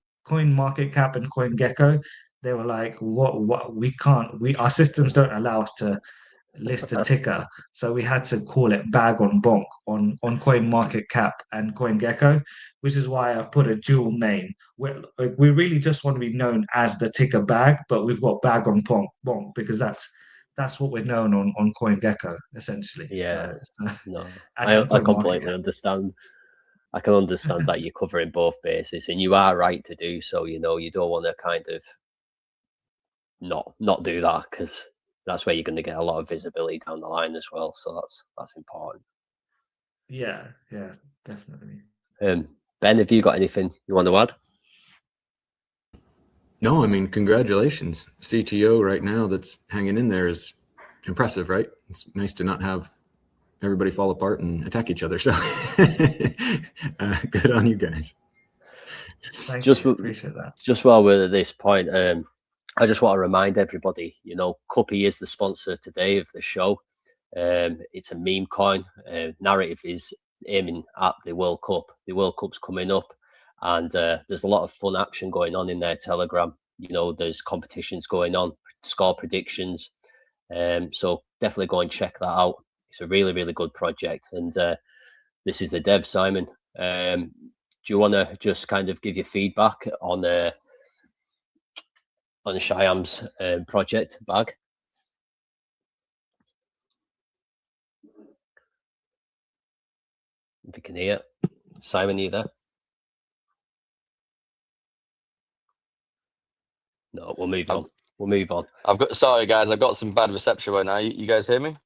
and CoinGecko, they were like, "What? We can't. Our systems don't allow us to list a ticker, so we had to call it Bag on Bonk on CoinMarketCap and CoinGecko, which is why I've put a dual name. We really just want to be known as the ticker Bag, but we've got Bag on Bonk because that's what we're known on CoinGecko essentially. Yeah, so no, and I completely CoinMarketCap. understand. I can understand that you're covering both bases, and you are right to do so. You don't want to kind of not do that, because that's where you're going to get a lot of visibility down the line as well. So that's important. Yeah, definitely. Ben, have you got anything you want to add? No, I mean, congratulations. CTO right now that's hanging in there is impressive, right? It's nice to not have everybody fall apart and attack each other. So good on you guys. Thank you. Appreciate that. Just while we're at this point, I just want to remind everybody, CUPPY is the sponsor today of the show. It's a meme coin. Narrative is aiming at the World Cup. The World Cup's coming up, and there's a lot of fun action going on in their Telegram. There's competitions going on, score predictions. So definitely go and check that out. It's a really, really good project. And this is the dev, Simon. Do you want to just kind of give your feedback on Shyam's project bag? If you can hear. Simon, are you there? No, we'll move on. Sorry guys, I've got some bad reception right now. You guys hear me?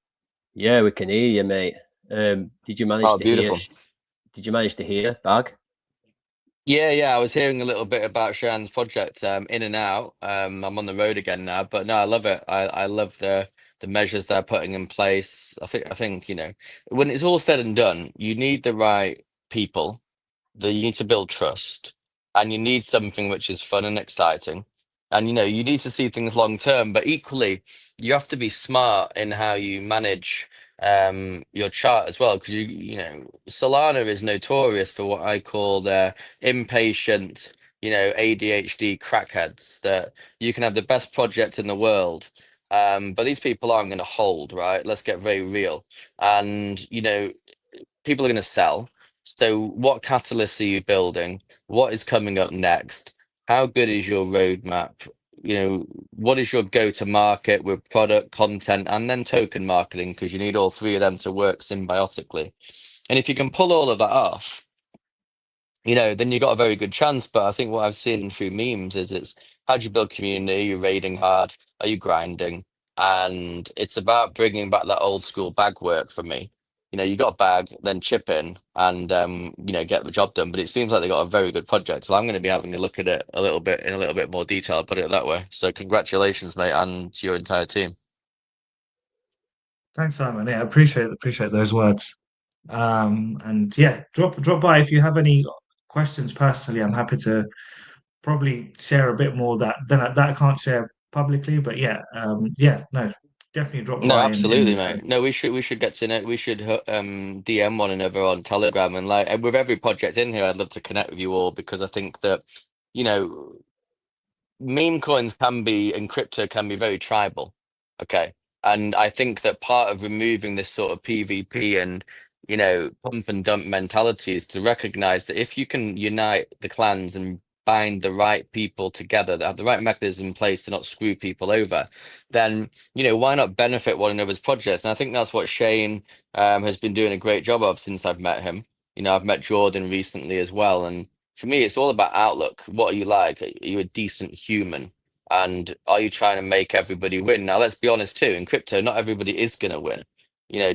Yeah, we can hear you, mate. Did you manage to beautiful. hear? Did you manage to hear Bag? Yeah. I was hearing a little bit about Shan's project. In and out. I'm on the road again now, but no, I love it. I love the measures they're putting in place. I think when it's all said and done, you need the right people. You need to build trust, and you need something which is fun and exciting. And you need to see things long term, but equally you have to be smart in how you manage your chart as well, because Solana is notorious for what I call their impatient, ADHD crackheads, that you can have the best project in the world, but these people aren't going to hold, right? Let's get very real. And people are going to sell. So what catalysts are you building? What is coming up next? How good is your roadmap? What is your go-to market with product, content, and then token marketing? Because you need all three of them to work symbiotically. And if you can pull all of that off, then you got a very good chance. But I think what I've seen through memes is it's how do you build community? Are you raiding hard? Are you grinding? And it's about bringing back that old school bag work for me. You got a bag, then chip in and, get the job done. But it seems like they got a very good project. So I'm going to be having a look at it in a little bit more detail, I'll put it that way. So congratulations, mate, and to your entire team. Thanks, Simon. Yeah, appreciate those words. And yeah, drop by if you have any questions personally. I'm happy to probably share a bit more that I can't share publicly. But yeah, no, definitely drop No, by absolutely, mate. No, we should get to know. We should DM one another on Telegram, and like with every project in here, I'd love to connect with you all, because I think that you know meme coins can be, and crypto can be, very tribal. Okay. And I think that part of removing this sort of PvP and, pump and dump mentality is to recognize that if you can unite the clans and bind the right people together that have the right mechanism in place to not screw people over, then, why not benefit one another's projects? And I think that's what Shane has been doing a great job of since I've met him. I've met Jordan recently as well. And for me, it's all about outlook. What are you like? Are you a decent human? And are you trying to make everybody win? Now, let's be honest too, in crypto, not everybody is going to win.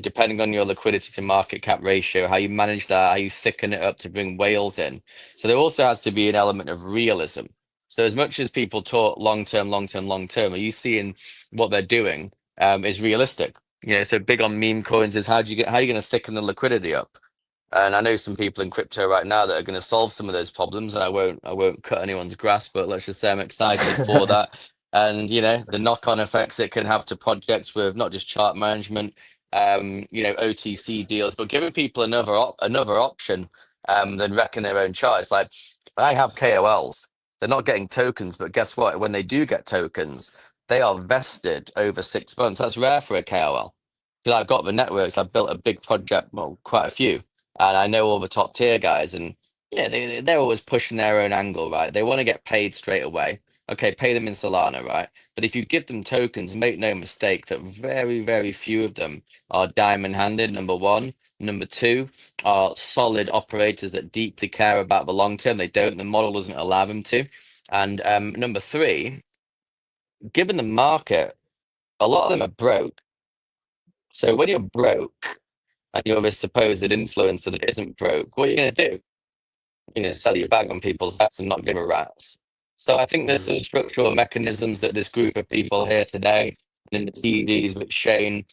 Depending on your liquidity to market cap ratio, how you manage that, how you thicken it up to bring whales in. So there also has to be an element of realism. So as much as people talk long term, are you seeing what they're doing is realistic? So big on meme coins is how are you going to thicken the liquidity up? And I know some people in crypto right now that are going to solve some of those problems, and I won't cut anyone's grass, but let's just say I'm excited for that. And the knock-on effects it can have to projects with not just chart management, OTC deals, but giving people another option than wrecking their own chart. It's like, I have KOLs. They're not getting tokens, but guess what? When they do get tokens, they are vested over 6 months. That's rare for a KOL. Because I've got the networks, I've built a big project, well, quite a few. And I know all the top tier guys, and they're always pushing their own angle, right? They want to get paid straight away. Okay, pay them in Solana, right? But if you give them tokens, make no mistake that very, very few of them are diamond handed, number one. Number two, are solid operators that deeply care about the long term. They don't, the model doesn't allow them to. And number three, given the market, a lot of them are broke. So when you're broke, and you're a supposed influencer that isn't broke, what are you going to do? You're going to sell your bag on people's hats and not give a rat's. So I think there's some structural mechanisms that this group of people here today, and in the TVs with Shane,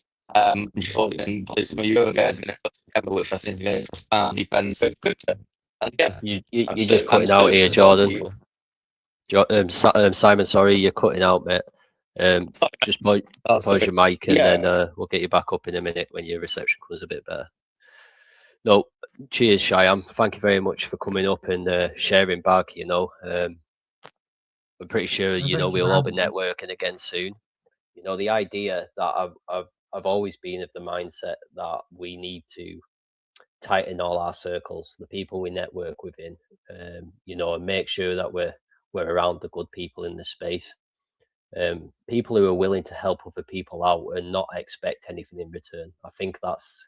Jordan, and probably some of you other guys are going to put together, which I think is going to profoundly benefit crypto. And again, You're just cutting out here, Jordan. Simon, sorry, you're cutting out, mate. Just pause your mic, and then we'll get you back up in a minute when your reception comes a bit better. No, cheers, Shyam. Thank you very much for coming up and sharing back. I'm pretty sure we'll all be networking again soon. The idea that I've always been of the mindset that we need to tighten all our circles, the people we network within, and make sure that we're around the good people in the space. People who are willing to help other people out and not expect anything in return. I think that's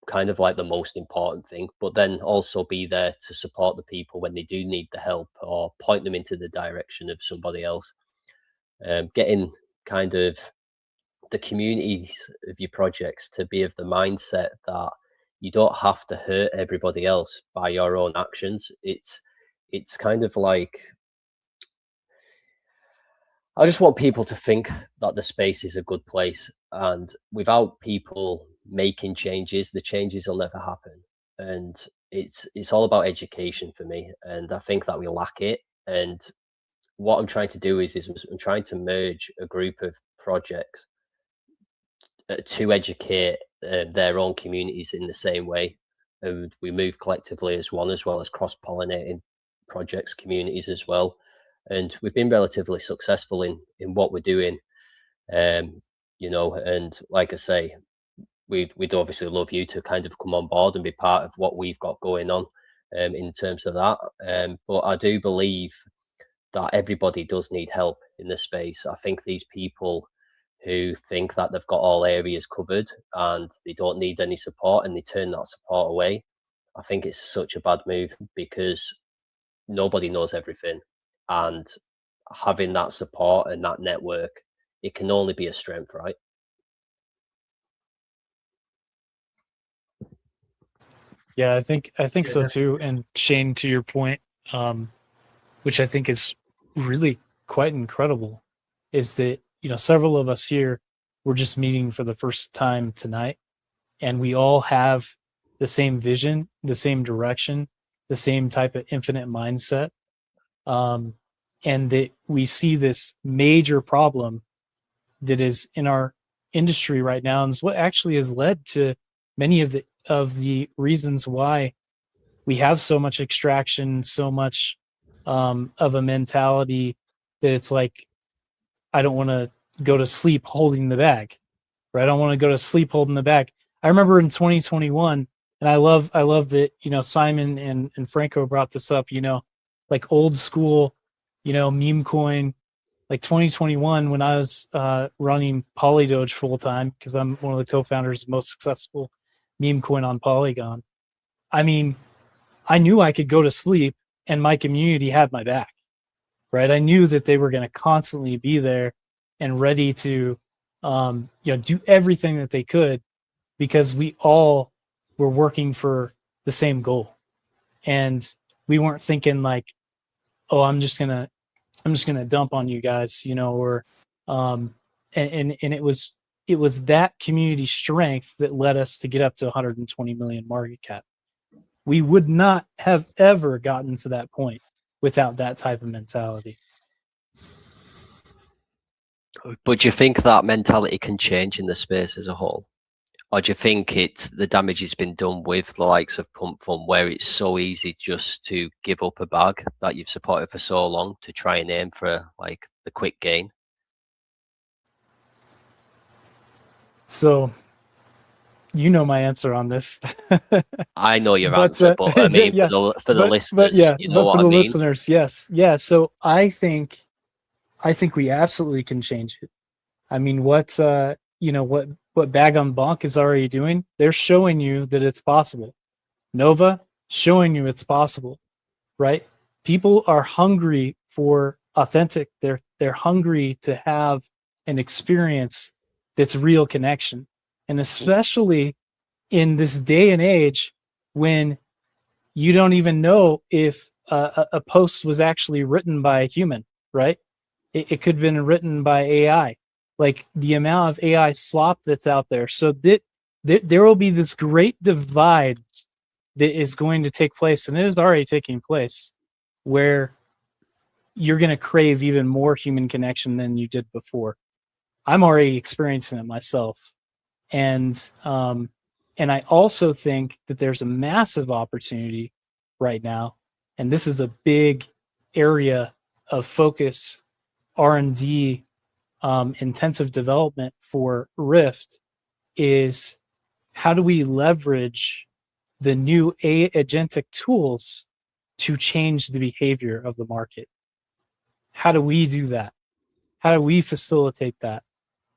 kind of like the most important thing, but then also be there to support the people when they do need the help or point them into the direction of somebody else. Getting kind of the communities of your projects to be of the mindset that you don't have to hurt everybody else by your own actions. It's kind of like, I just want people to think that the space is a good place, and without people making changes, the changes will never happen. And it's all about education for me, and I think that we lack it. And what I'm trying to do is I'm trying to merge a group of projects to educate their own communities in the same way, and we move collectively as one, as well as cross-pollinating projects, communities as well. And we've been relatively successful in what we're doing, you know. And like I say, we'd obviously love you to kind of come on board and be part of what we've got going on in terms of that. But I do believe that everybody does need help in this space. I think these people who think that they've got all areas covered and they don't need any support, and they turn that support away, I think it's such a bad move, because nobody knows everything, and having that support and that network, it can only be a strength, right? Yeah, I think so Yeah. too. And Shane, to your point, which I think is really quite incredible, is that, you know, several of us here were just meeting for the first time tonight, and we all have the same vision, the same direction, the same type of infinite mindset, and that we see this major problem that is in our industry right now, and is what actually has led to many of the reasons why we have so much extraction, so much of a mentality that it's like, I don't want to go to sleep holding the bag, right? I don't want to go to sleep holding the bag. I remember in 2021, and I love that, you know, Simon and Franco brought this up, you know, like old school, you know, meme coin, like 2021, when I was running Polydoge full time, because I'm one of the co-founders of the most successful meme coin on Polygon. I mean, I knew I could go to sleep and my community had my back, right? I knew that they were going to constantly be there and ready to, you know, do everything that they could, because we all were working for the same goal. And we weren't thinking like, oh, I'm just gonna dump on you guys, you know, or and it was that community strength that led us to get up to 120 million market cap. We would not have ever gotten to that point without that type of mentality. But do you think that mentality can change in the space as a whole? Or do you think it's the damage has been done with the likes of Pump Fund, where it's so easy just to give up a bag that you've supported for so long to try and aim for like the quick gain? So, you know my answer on this. I know your But, answer, but I mean, yeah, for the listeners, yeah, you know but what for I the mean? listeners, yes, yeah. So I think we absolutely can change it. I mean, what you know, what Bag on Bonk is already doing, they're showing you that it's possible. NOVAH showing you it's possible, right? People are hungry for authentic. They're hungry to have an experience that's real connection, and especially in this day and age when you don't even know if a post was actually written by a human, right? It could have been written by AI. Like the amount of AI slop that's out there. So there will be this great divide that is going to take place, and it is already taking place, where you're going to crave even more human connection than you did before. I'm already experiencing it myself. And I also think that there's a massive opportunity right now, and this is a big area of focus, R&D, intensive development for RYFT, is how do we leverage the new agentic tools to change the behavior of the market? How do we do that? How do we facilitate that?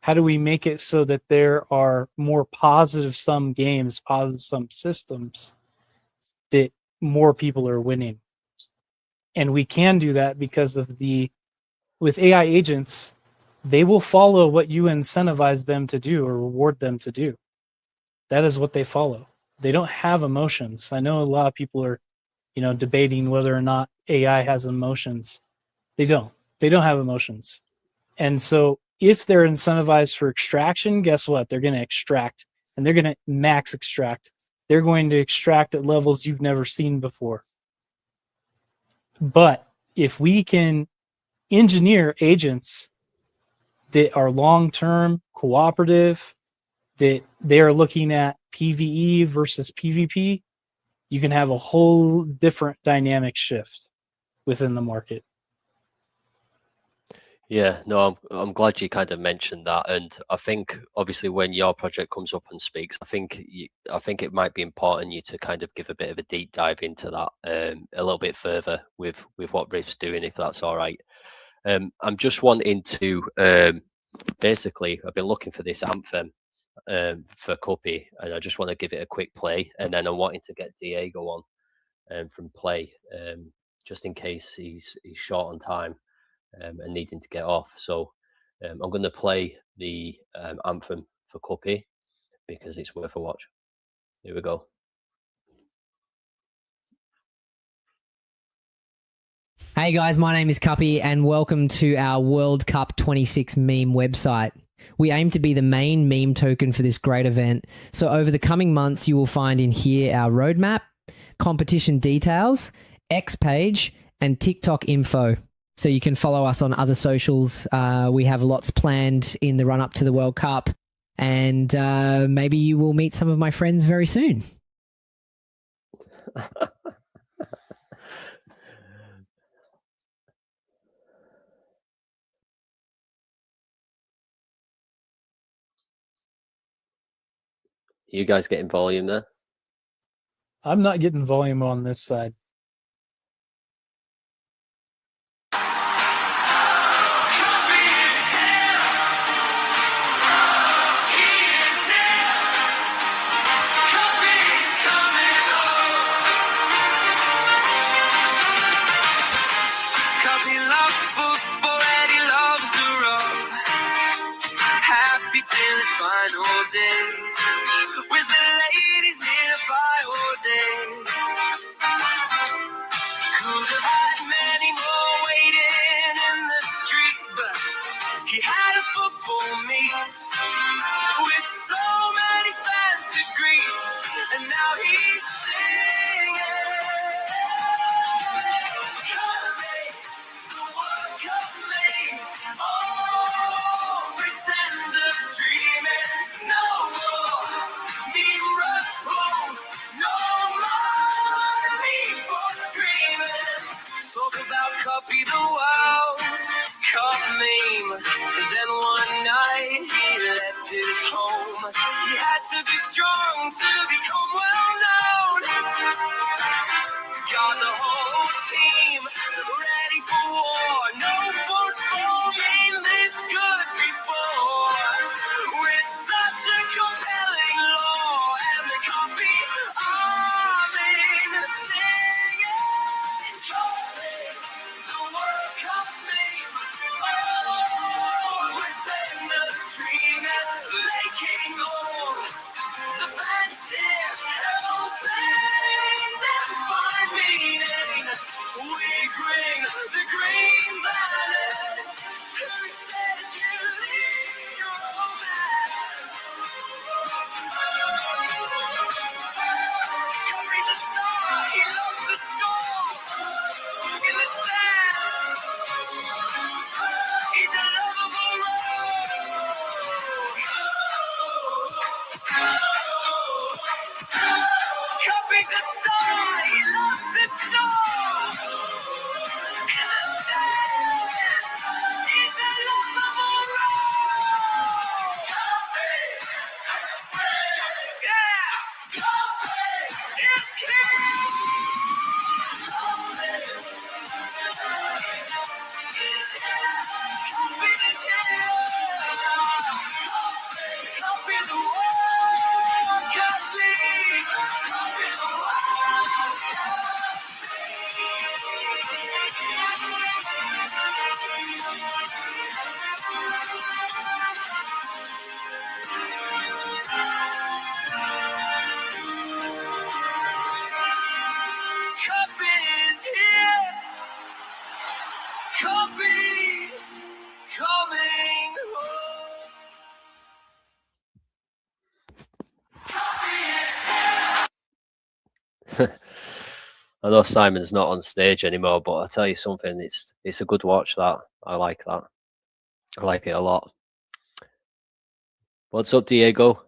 How do we make it so that there are more positive sum games, positive sum systems that more people are winning? And we can do that because of with AI agents, they will follow what you incentivize them to do or reward them to do. That is what they follow. They don't have emotions. I know a lot of people are, you know, debating whether or not AI has emotions. They don't have emotions. And so if they're incentivized for extraction, guess what? They're going to extract, and they're going to max extract. They're going to extract at levels you've never seen before. But if we can engineer agents that are long-term, cooperative, that they are looking at PvE versus PvP, you can have a whole different dynamic shift within the market. Yeah, no, I'm glad you kind of mentioned that, and I think obviously when your project comes up and speaks, I think it might be important you to kind of give a bit of a deep dive into that a little bit further with what RIFT's doing, if that's all right. I'm just wanting to basically, I've been looking for this anthem for CUPPY, and I just want to give it a quick play, and then I'm wanting to get Diego on from Play, just in case he's short on time. And needing to get off. So I'm going to play the anthem for CUPPY because it's worth a watch. Here we go. Hey guys, my name is CUPPY and welcome to our World Cup 26 meme website. We aim to be the main meme token for this great event. So over the coming months, you will find in here our roadmap, competition details, X page, and TikTok info. So you can follow us on other socials. We have lots planned in the run-up to the World Cup. And maybe you will meet some of my friends very soon. You guys getting volume there? I'm not getting volume on this side. Cuppy loves football and he loves the road. Happy till his final day. With the ladies nearby all day. Could have had many more waiting in the street, but he had a football meet with so many fans to greet, and now he's singing. Cuppy, the World Cup made. Oh, pretenders dreaming. No more meme repost. No more need for screaming. Talk about Cuppy the World Cup meme. And then one night he left his home. He had to be strong to become well known. Got the whole team ready for war. No football been this good before. With such a compelling lore and the Cuppy army singing. Cuppy, the World Cup meme. Oh, pretenders dreaming, making all the fans cheer, helping them find meaning. We bring the green banners. Who says you need romance? Cuppy's a star, he loves the storm. In the stands, he's a lovable Cuppy's a star, he loves the storm. In the stands, he's a lovable Cuppy, yeah, Cuppy is king. Cuppy is here, Cuppy is here. Cuppy the World Cup lead. Cuppy the World Cup Cuppy's here. Cuppy's coming home. I know Simon's not on stage anymore, but I'll tell you something, it's a good watch that. I like that. I like it a lot. What's up, Diego? Are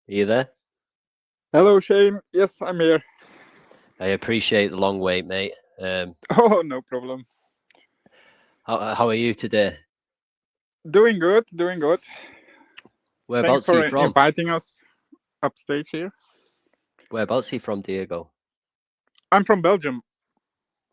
you there? Hello, Shane. Yes, I'm here. I appreciate the long wait, mate. Oh, no problem. How are you today? Doing good, doing good. Thanks Whereabouts are for you from? inviting us upstage here. Whereabouts are you from, Diego? I'm from Belgium.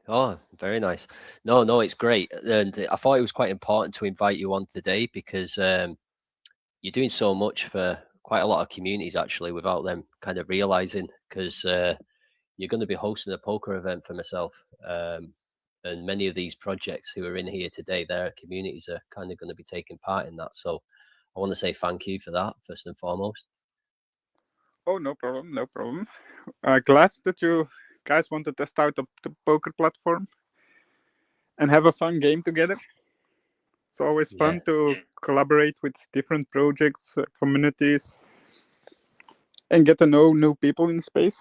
Oh, very nice. No, it's great. And I thought it was quite important to invite you on today because you're doing so much for quite a lot of communities actually without them kind of realizing, because you're going to be hosting a poker event for myself. And many of these projects who are in here today, their communities are kind of going to be taking part in that. So I want to say thank you for that, first and foremost. Oh, no problem, no problem. Glad that you guys want to test out the poker platform and have a fun game together. It's always fun to collaborate with different projects, communities, and get to know new people in space.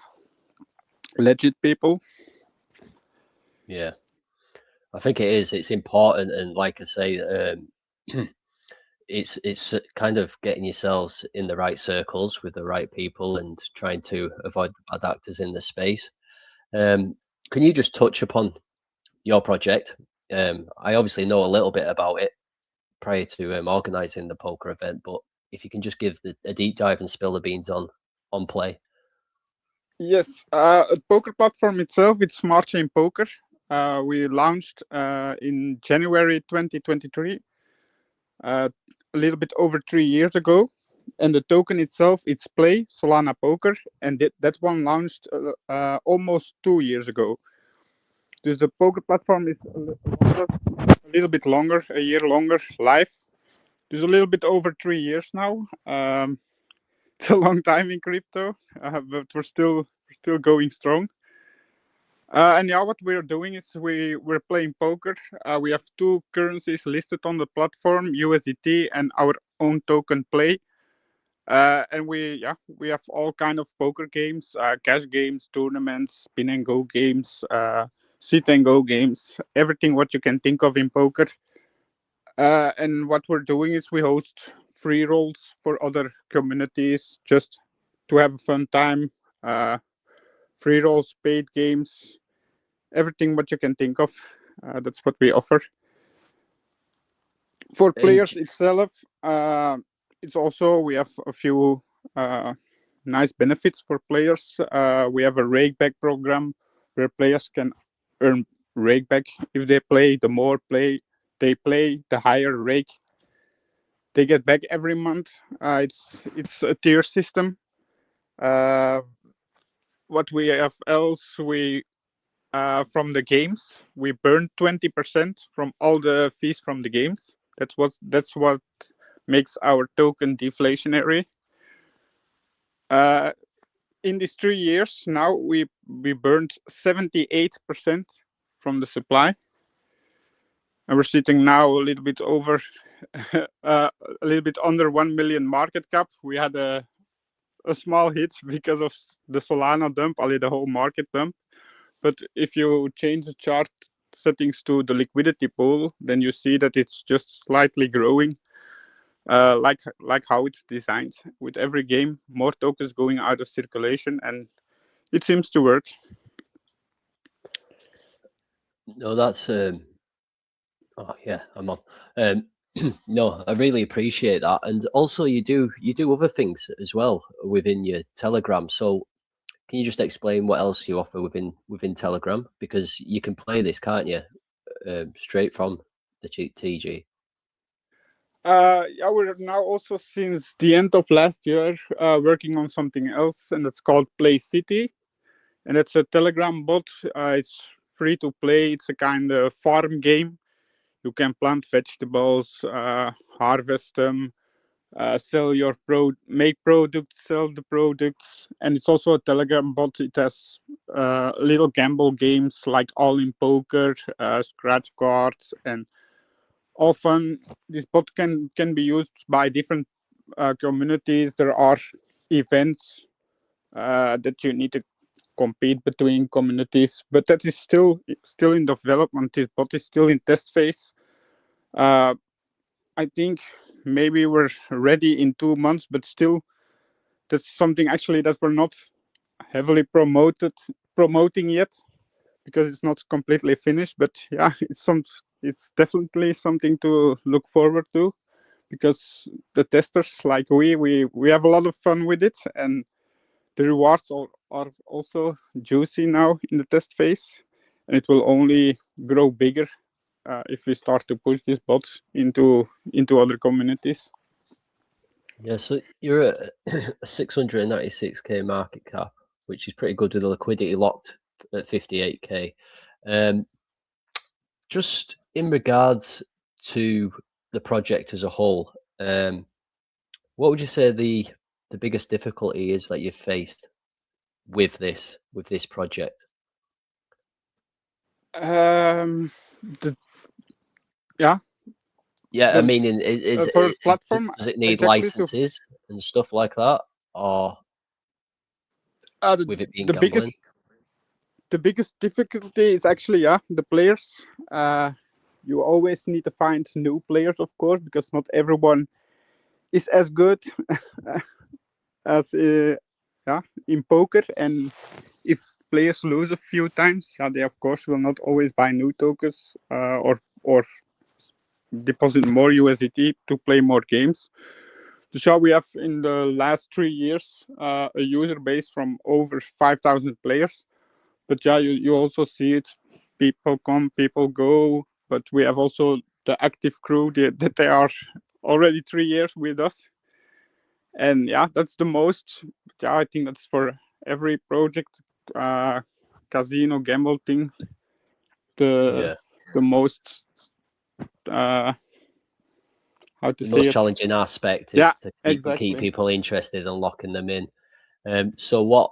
Legit people. Yeah, I think it is. It's important, and like I say, it's kind of getting yourselves in the right circles with the right people and trying to avoid the bad actors in the space. Can you just touch upon your project? I obviously know a little bit about it prior to organizing the poker event, but if you can just give a deep dive and spill the beans on play. Yes, the poker platform itself, it's Smart Chain Poker. We launched in January 2023, a little bit over 3 years ago. And the token itself, it's Play Solana Poker, and that one launched almost 2 years ago. Dus the poker platform is a little bit longer, a year longer live. Dus a little bit over 3 years now. It's a long time in crypto, but we're still going strong. And yeah, what we're doing is we're playing poker. We have two currencies listed on the platform, USDT and our own token Play. And we have all kind of poker games, cash games, tournaments, spin and go games, sit and go games, everything what you can think of in poker. And what we're doing is we host free rolls for other communities just to have a fun time. Free rolls, paid games, everything what you can think of. That's what we offer. For players itself, it's also, we have a few nice benefits for players. We have a rakeback program where players can earn rakeback if they play. The more they play, the higher rake they get back every month. It's a tier system. What we have else, we from the games, we burn 20% from all the fees from the games. That's what makes our token deflationary. In these 3 years now, we burned 78% from the supply, and we're sitting now a little bit over, a little bit under 1 million market cap. We had a small hit because of the Solana dump, only the whole market dump. But if you change the chart settings to the liquidity pool, then you see that it's just slightly growing, like how it's designed. With every game, more tokens going out of circulation, and it seems to work. No, that's oh yeah, I'm on. No, I really appreciate that, and also you do other things as well within your Telegram. So can you just explain what else you offer within Telegram? Because you can play this, can't you, straight from the TG? Yeah, we're now also, since the end of last year, working on something else, and it's called Play City, and it's a Telegram bot. It's free to play. It's a kind of farm game. You can plant vegetables, harvest them, make products, sell the products, and it's also a Telegram bot. It has little gamble games like All in Poker, scratch cards, and often this bot can be used by different communities. There are events that you need to compete between communities, but that is still in development. This bot is still in test phase. I think maybe we're ready in 2 months, but still, that's something actually that we're not heavily promoting yet, because it's not completely finished. But yeah, it's definitely something to look forward to, because the testers like we have a lot of fun with it, and the rewards are also juicy now in the test phase, and it will only grow bigger if we start to push these bots into other communities. Yeah, so you're at a 696k market cap, which is pretty good with the liquidity locked at 58k. Just in regards to the project as a whole, what would you say the biggest difficulty is that you've faced with this project? The yeah Yeah, I the mean, for platform does it need exactly licenses and stuff like that, or with it being the gambling? biggest difficulty is actually the players. You always need to find new players, of course, because not everyone is as good as in poker. And if players lose a few times, they of course will not always buy new tokens or deposit more USDT to play more games. So we have in the last 3 years a user base from over 5,000 players. But yeah, you also see it. People come, people go. But we have also the active crew that they are already 3 years with us. And yeah, that's the most. Yeah, I think that's for every project, casino gamble thing. The most how to the say most it? challenging aspect is Yeah, to keep exactly. people interested and locking them in. So what,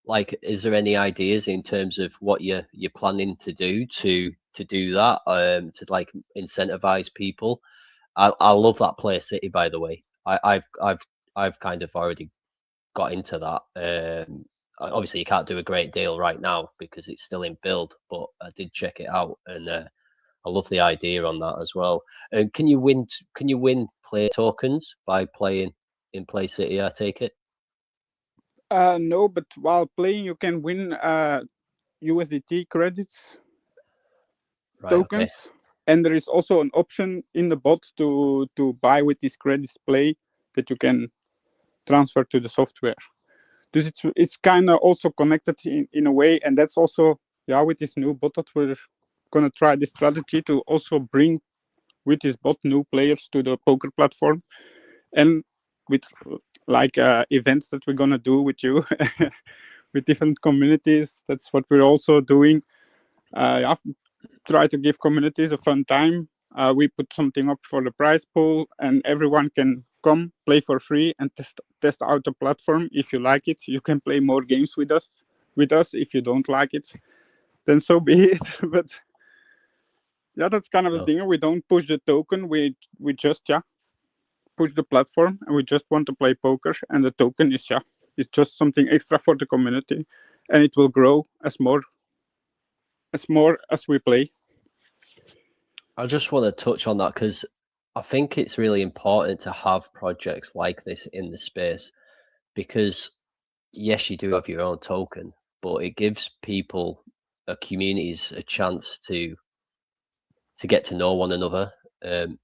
like, is there any ideas in terms of what you're planning to do to do that, to like incentivize people? I love that Play City, by the way. I've kind of already got into that. Obviously you can't do a great deal right now because it's still in build, but I did check it out, and I love the idea on that as well. And can you win play tokens by playing in Play City, I take it? No, but while playing, you can win USDT credits, Right, tokens, okay. and there is also an option in the bot to buy with these credits play that you can transfer to the software. Dus it's kind of also connected in a way, and that's also with this new bot that we're gonna try this strategy to also bring with this bot new players to the poker platform, and with like events that we're gonna do with you with different communities. That's what we're also doing. Try to give communities a fun time. We put something up for the prize pool, and everyone can come play for free and test out the platform. If you like it, you can play more games with us. If you don't like it, then so be it. But yeah, that's kind of the thing. We don't push the token. We just push the platform, and we just want to play poker. And the token is it's just something extra for the community, and it will grow as we play. I just want to touch on that because I think it's really important to have projects like this in the space, because yes, you do have your own token, but it gives people, communities, a chance to get to know one another, and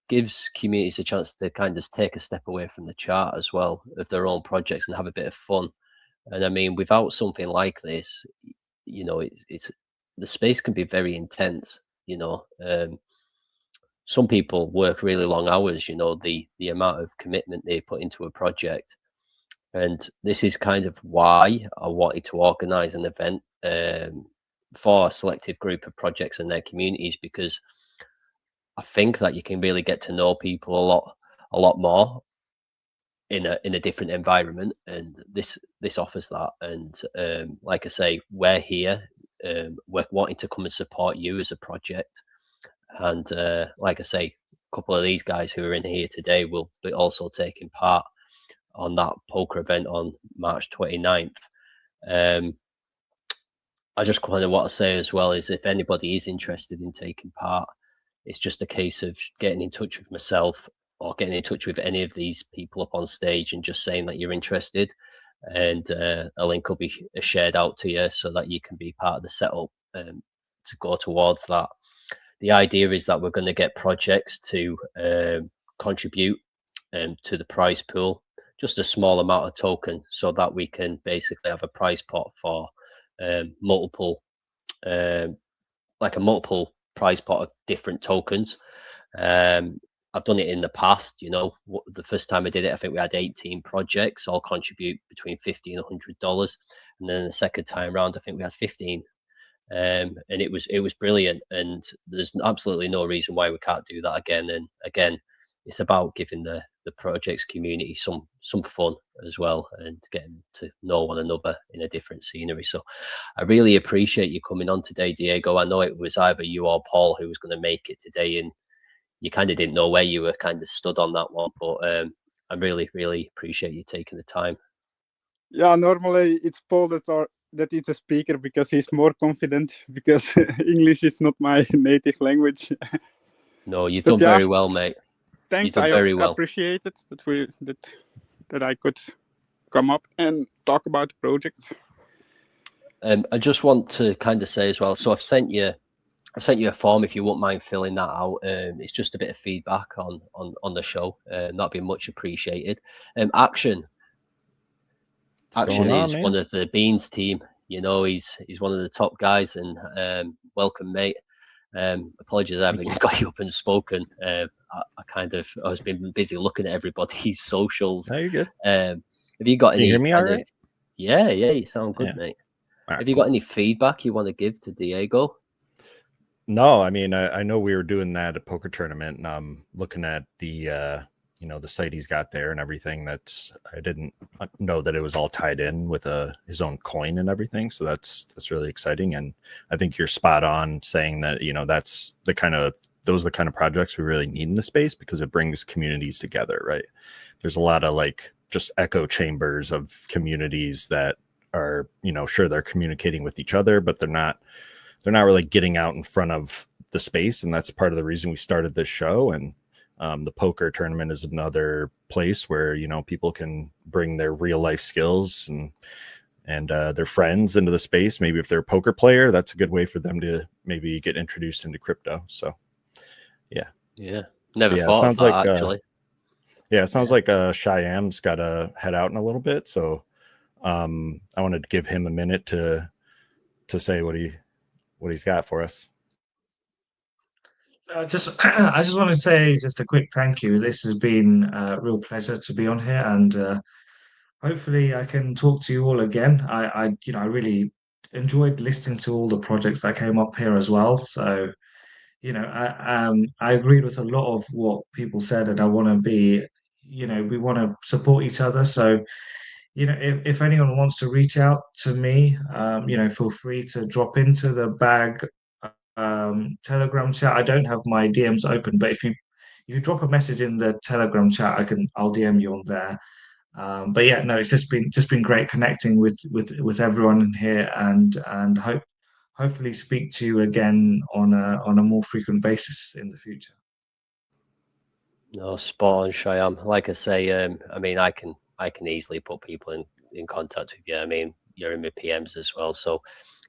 gives communities a chance to kind of take a step away from the chart as well of their own projects and have a bit of fun. And I mean, without something like this, you know, it's the space can be very intense, you know. Some people work really long hours, you know, the amount of commitment they put into a project. And this is kind of why I wanted to organize an event for a selective group of projects and their communities, because I think that you can really get to know people a lot more in a different environment, and this offers that. And like I say, we're here, we're wanting to come and support you as a project. And like I say, a couple of these guys who are in here today will be also taking part on that poker event on March 29th. I just kind of want to say as well is, if anybody is interested in taking part, It's just a case of getting in touch with myself or getting in touch with any of these people up on stage and just saying that you're interested, and a link will be shared out to you so that you can be part of the setup to go towards that. The idea is that we're going to get projects to contribute to the prize pool, just a small amount of token, so that we can basically have a prize pot for multiple prize pot of different tokens. I've done it in the past. The first time I did it, I think we had 18 projects all contribute between $50 and $100, and then the second time around I think we had 15, and it was brilliant, and there's absolutely no reason why we can't do that again. And again, it's about giving the projects community some fun as well, and getting to know one another in a different scenery. So I really appreciate you coming on today, Diego. I know it was either you or Paul who was going to make it today, and you kind of didn't know where you were kind of stood on that one, but I really, really appreciate you taking the time. Yeah, normally it's Paul that is a speaker because he's more confident, because English is not my native language. No, you've done very well, mate. Thanks, I very well. Appreciate it that I could come up and talk about the project. I just want to kind of say as well, so I've sent you a form if you wouldn't mind filling that out. It's just a bit of feedback on the show. That'd be much appreciated. Action is one of the Beans team. He's one of the top guys, and welcome, mate. Apologies I haven't got you up and spoken. I was been busy looking at everybody's socials. No, you're good. Have you got any? Can you hear me all right? Yeah, you sound good, mate. Right, have you got any feedback you want to give to Diego? No, I mean, I know we were doing that at poker tournament, and I'm looking at the the site he's got there and everything. I didn't know that it was all tied in with his own coin and everything. So that's really exciting. And I think you're spot on saying that, those are the kind of projects we really need in the space, because it brings communities together, right? There's a lot of just echo chambers of communities that are, sure, they're communicating with each other, but they're not really getting out in front of the space. And that's part of the reason we started this show. And the poker tournament is another place where, people can bring their real life skills and their friends into the space. Maybe if they're a poker player, that's a good way for them to maybe get introduced into crypto. So, yeah. Never thought of that, actually. It sounds like Shyam's got to head out in a little bit. So I wanted to give him a minute to say what he's got for us. I just want to say just a quick thank you. This has been a real pleasure to be on here, and hopefully I can talk to you all again. I really enjoyed listening to all the projects that came up here as well. So, I agreed with a lot of what people said, and I want to be, we want to support each other. So, if anyone wants to reach out to me, feel free to drop into the bag Telegram chat. I don't have my DMs open, but if you drop a message in the Telegram chat, I'll DM you on there. But yeah, no, it's just been great connecting with everyone in here, and hopefully speak to you again on a more frequent basis in the future. No, spot on, Shyam. Like I say, I mean, I can easily put people in contact with you. I mean, you're in my PMs as well, so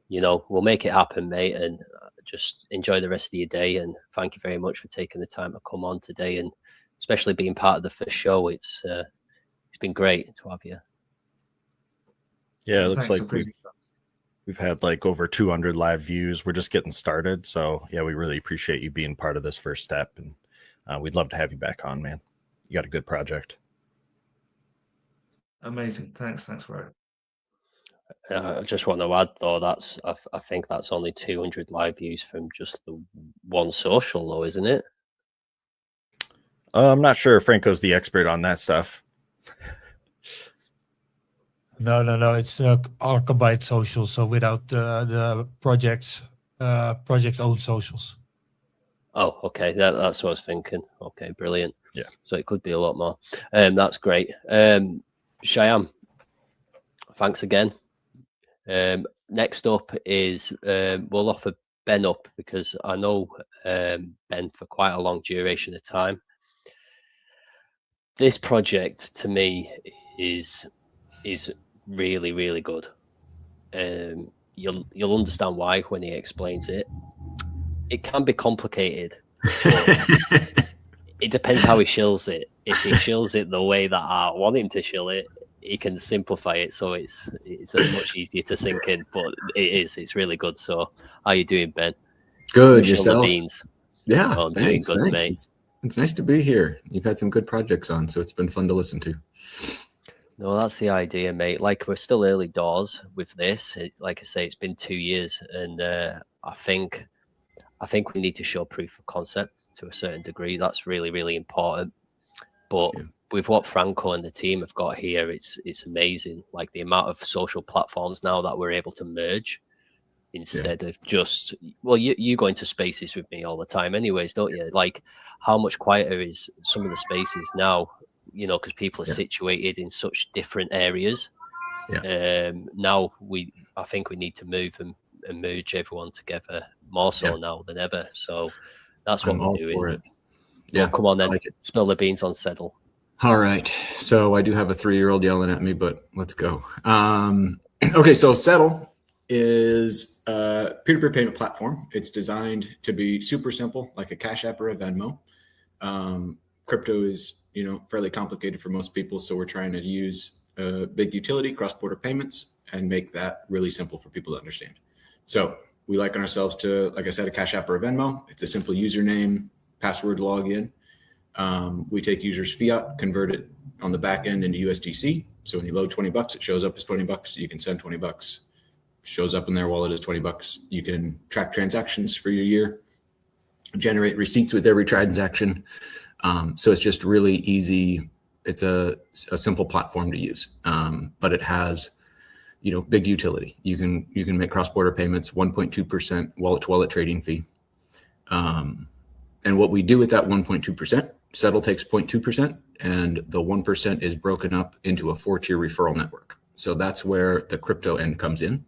we'll make it happen, mate, and just enjoy the rest of your day. And thank you very much for taking the time to come on today, and especially being part of the first show. It's been great to have you. Yeah, it looks like we've had over 200 live views. We're just getting started. So yeah, we really appreciate you being part of this first step, and we'd love to have you back on, man. You got a good project. Amazing. Thanks, Rory. I just want to add, though, I think that's only 200 live views from just the one social, though, isn't it? I'm not sure. Franco's the expert on that stuff. No. It's Archibald social, so without the project's own socials. Oh, okay. That's what I was thinking. Okay, brilliant. Yeah. So it could be a lot more. That's great. Shyam, thanks again. Next up is we'll offer Ben up because I know Ben for quite a long duration of time. This project to me is really, really good. You'll understand why when he explains it. It can be complicated. It depends how he shills it. If he shills it the way that I want him to shill it, he can simplify it so it's much easier to sink in. But it's really good. So how you doing, Ben? Good. Shill Yourself? the beans. Yeah, I'm thanks, doing good, thanks. mate. It's nice to be here. You've had some good projects on, so it's been fun to listen to. No, that's the idea, mate. Like, we're still early doors with this. Like I say, it's been 2 years, and I think we need to show proof of concept to a certain degree. That's really, really important. But with what Franco and the team have got here, it's amazing. Like the amount of social platforms now that we're able to merge instead of just, well, you go into spaces with me all the time anyways, don't you? Like, how much quieter is some of the spaces now, you know, because people are situated in such different areas. Now I think we need to move and merge everyone together more so now than ever. So that's what we're doing. For it. Yeah, well, come on then, spill the beans on SEDL. All right, so I do have a 3-year-old yelling at me, but let's go. Okay, so SEDL is a peer-to-peer payment platform. It's designed to be super simple, like a Cash App or a Venmo. Crypto is, you know, fairly complicated for most people, so we're trying to use a big utility, cross-border payments, and make that really simple for people to understand. So we liken ourselves to, like I said, a Cash App or a Venmo. It's a simple username, password login. We take users' fiat, convert it on the back end into USDC. So when you load $20, it shows up as $20. You can send $20. Shows up in their wallet as $20. You can track transactions for your year, generate receipts with every transaction. So it's just really easy. It's a simple platform to use, but it has, you know, big utility. You can make cross-border payments, 1.2% wallet-to-wallet trading fee. And what we do with that 1.2%, SEDL takes 0.2%, and the 1% is broken up into a 4-tier referral network. So that's where the crypto end comes in.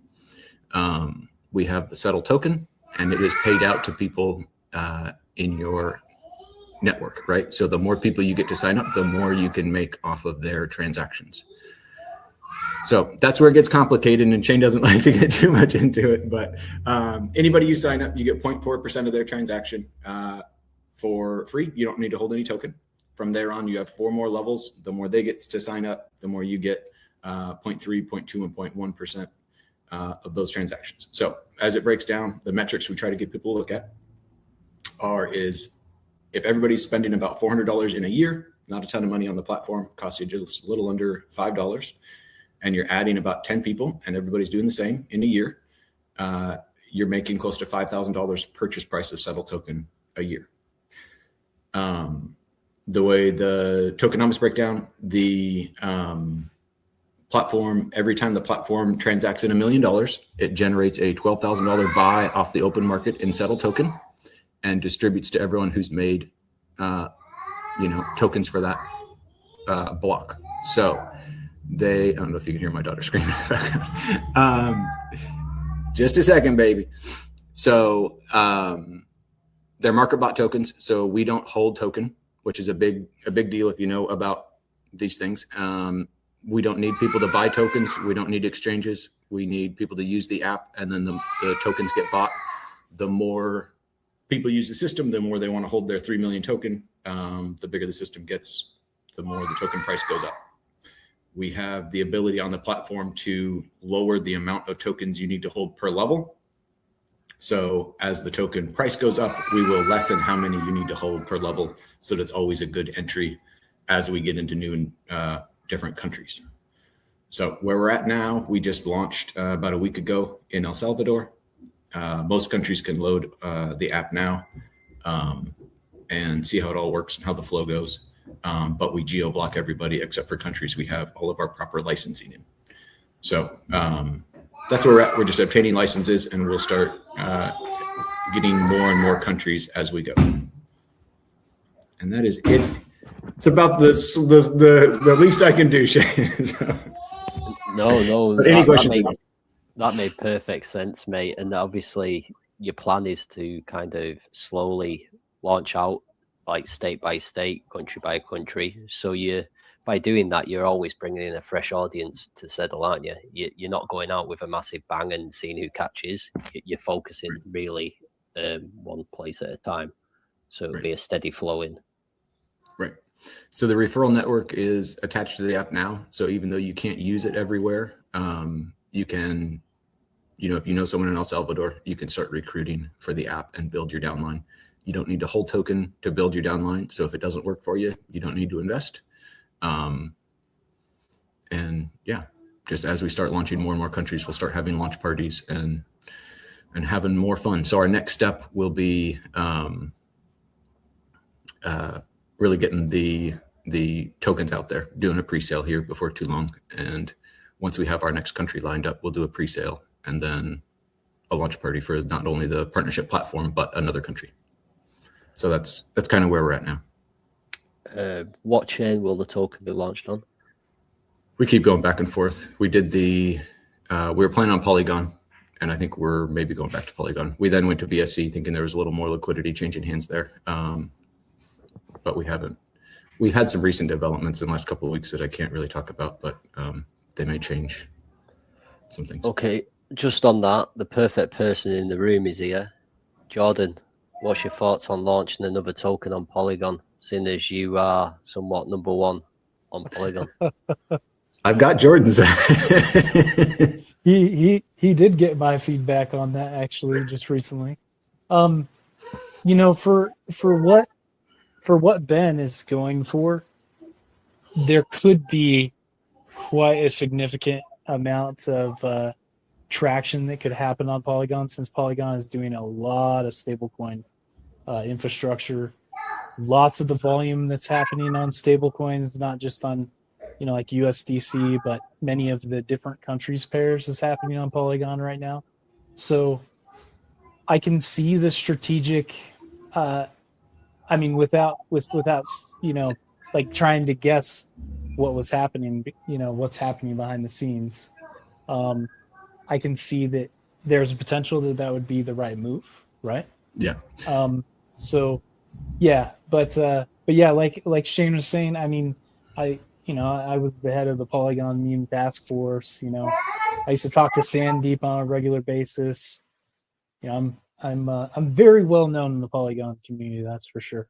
We have the SEDL token, and it is paid out to people in your network, right? So the more people you get to sign up, the more you can make off of their transactions. So that's where it gets complicated, and Shane doesn't like to get too much into it, but anybody you sign up, you get 0.4% of their transaction for free. You don't need to hold any token. From there on, you have 4 more levels. The more they get to sign up, the more you get 0.3, 0.2, and 0.1% of those transactions. So as it breaks down, the metrics we try to get people to look at is if everybody's spending about $400 in a year, not a ton of money on the platform, costs you just a little under $5, and you're adding about 10 people and everybody's doing the same in a year, you're making close to $5,000 purchase price of SEDL token a year. The way the tokenomics break down, the platform, every time the platform transacts in $1 million, it generates a $12,000 buy off the open market in SEDL token and distributes to everyone who's made, tokens for that block. So I don't know if you can hear my daughter screaming in the background. Just a second, baby. So they're market bot tokens. So we don't hold token, which is a big deal if you know about these things. We don't need people to buy tokens. We don't need exchanges. We need people to use the app, and then the tokens get bought. The more people use the system, the more they want to hold their 3 million token. The bigger the system gets, the more the token price goes up. We have the ability on the platform to lower the amount of tokens you need to hold per level. So as the token price goes up, we will lessen how many you need to hold per level, so that's always a good entry as we get into new and different countries. So where we're at now, we just launched about a week ago in El Salvador. Most countries can load the app now and see how it all works and how the flow goes. But we geo-block everybody except for countries we have all of our proper licensing in. So that's where we're at. We're just obtaining licenses, and we'll start getting more and more countries as we go. And that is it. It's about the least I can do, Shane. So. No. But any questions? That made perfect sense, mate. And obviously, your plan is to kind of slowly launch out, like state by state, country by country. So by doing that, you're always bringing in a fresh audience to SEDL, aren't you? You're not going out with a massive bang and seeing who catches. You're focusing really one place at a time. So it'll be a steady flow in. Right. So the referral network is attached to the app now. So even though you can't use it everywhere, you can, if you know someone in El Salvador, you can start recruiting for the app and build your downline. You don't need to hold token to build your downline. So if it doesn't work for you, you don't need to invest. And yeah, just as we start launching more and more countries, we'll start having launch parties and having more fun. So our next step will be really getting the tokens out there, doing a pre-sale here before too long. And once we have our next country lined up, we'll do a pre-sale and then a launch party for not only the partnership platform, but another country. So that's kind of where we're at now. What chain will the token be launched on? We keep going back and forth. We did we were planning on Polygon, and I think we're maybe going back to Polygon. We then went to BSC thinking there was a little more liquidity changing hands there. But we haven't. We've had some recent developments in the last couple of weeks that I can't really talk about, but they may change some things. Okay, just on that, the perfect person in the room is here. Jordan, what's your thoughts on launching another token on Polygon, seeing as you are somewhat number one on Polygon? I've got Jordan's. He did get my feedback on that actually just recently. For what Ben is going for, there could be quite a significant amount of traction that could happen on Polygon, since Polygon is doing a lot of stablecoin infrastructure. Lots of the volume that's happening on stablecoins, not just on like USDC, but many of the different countries pairs is happening on Polygon right now. So I can see the strategic. Without like trying to guess what was happening, what's happening behind the scenes. I can see that there's a potential that would be the right move, right? Yeah. So, yeah, but yeah, like Shane was saying, I was the head of the Polygon meme task force. I used to talk to Sandeep on a regular basis. I'm very well known in the Polygon community, that's for sure.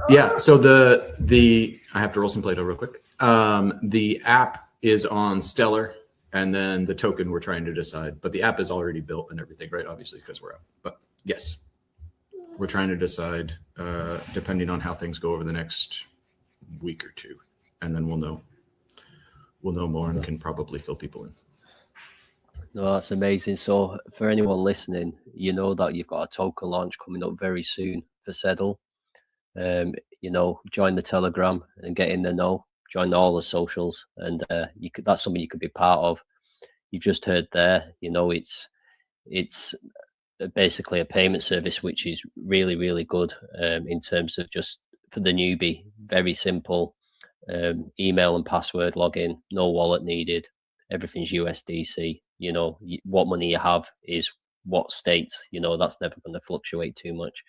Yeah, so the I have to roll some Play-Doh real quick. The app is on Stellar, and then the token we're trying to decide. But the app is already built and everything, right? Obviously, because we're out. But yes, we're trying to decide depending on how things go over the next week or two, and then we'll know more and can probably fill people in. No, that's amazing. So for anyone listening, you know that you've got a token launch coming up very soon for SEDL. Join the Telegram and get in the know. Join all the socials, and that's something you could be part of. You've just heard there. It's basically a payment service which is really, really good in terms of just for the newbie. Very simple. Email and password login. No wallet needed. Everything's USDC. What money you have is what states. That's never going to fluctuate too much.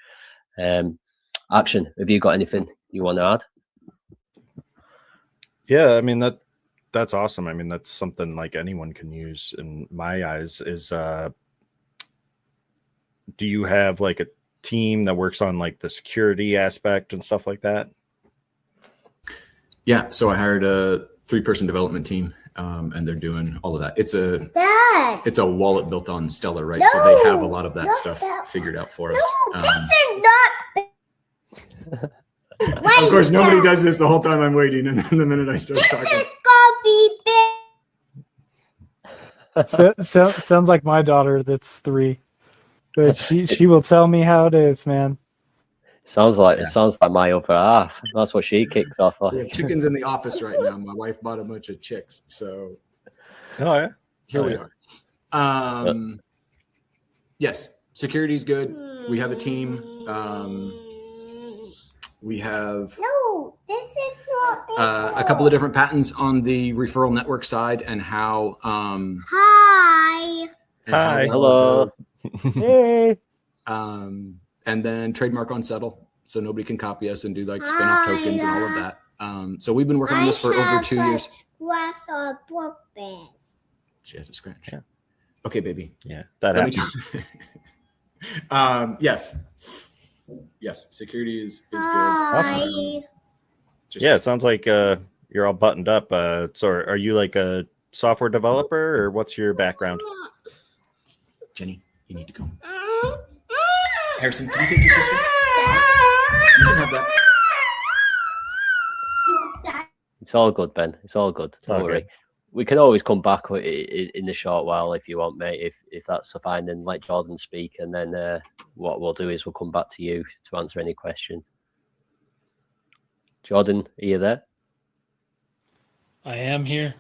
Action, have you got anything you want to add? Yeah, that's awesome. That's something like anyone can use in my eyes. Is do you have like a team that works on like the security aspect and stuff like that? Yeah, so I hired a 3-person development team, and they're doing all of that. It's a wallet built on Stellar, right? So they have a lot of that stuff figured out for us. Of course, nobody does this the whole time I'm waiting, and then the minute I start talking. Sounds like my daughter that's 3, but she will tell me how it is, man. Sounds like my other half. That's what she kicks off like. We have chickens in the office right now. My wife bought a bunch of chicks, so here we are. Yes, security's good. We have a team. We have a couple of different patents on the referral network side and how Hi. Hello. Hey. and then trademark on Settle, so nobody can copy us and do like spin-off tokens and all of that. So we've been working on this for over 2 years. She has a scratch. Yeah. Okay, baby. Yeah, that Let me happens. Yes, security is good. Awesome. Just Yeah, it sounds like you're all buttoned up. So are you like a software developer, or what's your background? Jenny, you need to go. Harrison, can you take your sister? You can have that. It's all good, Ben. It's all good. Don't worry. good. We can always come back in the short while if you want, mate. If that's fine, then let Jordan speak, and then what we'll do is we'll come back to you to answer any questions. Jordan, are you there? I am here.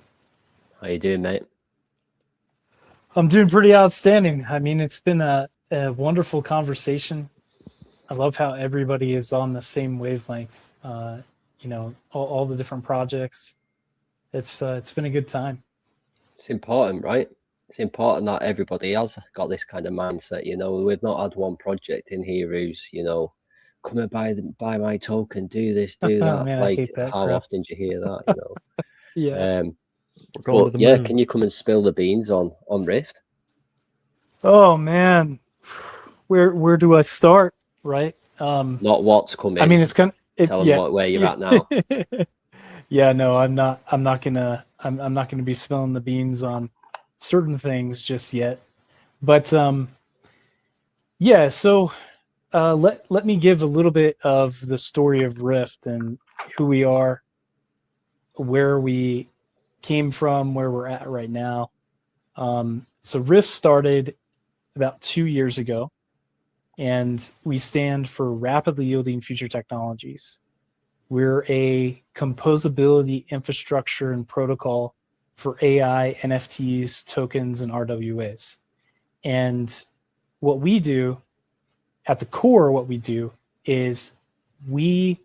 How you doing, mate? I'm doing pretty outstanding. I mean, it's been a wonderful conversation. I love how everybody is on the same wavelength. You know, all the different projects. It's been a good time. It's important, right? It's important that everybody has got this kind of mindset. You know, we've not had one project in here who's, you know, come and buy my token, do this, do that. Man, I like, hate that how crap. often do you hear that? You know. Yeah. We're going to But the yeah, moon. can you come and spill the beans on Rift? Oh man, where do I start? Right. Not what's coming. I mean, it's kind of Tell them where you're at now. Yeah, no, I'm not gonna be spilling the beans on certain things just yet. But yeah, so let me give a little bit of the story of Rift and who we are, where we came from, where we're at right now. So Rift started about 2 years ago, and we stand for Rapidly Yielding Future Technologies. We're a composability infrastructure and protocol for AI, NFTs, tokens, and RWAs. And what we do, at the core, what we do is we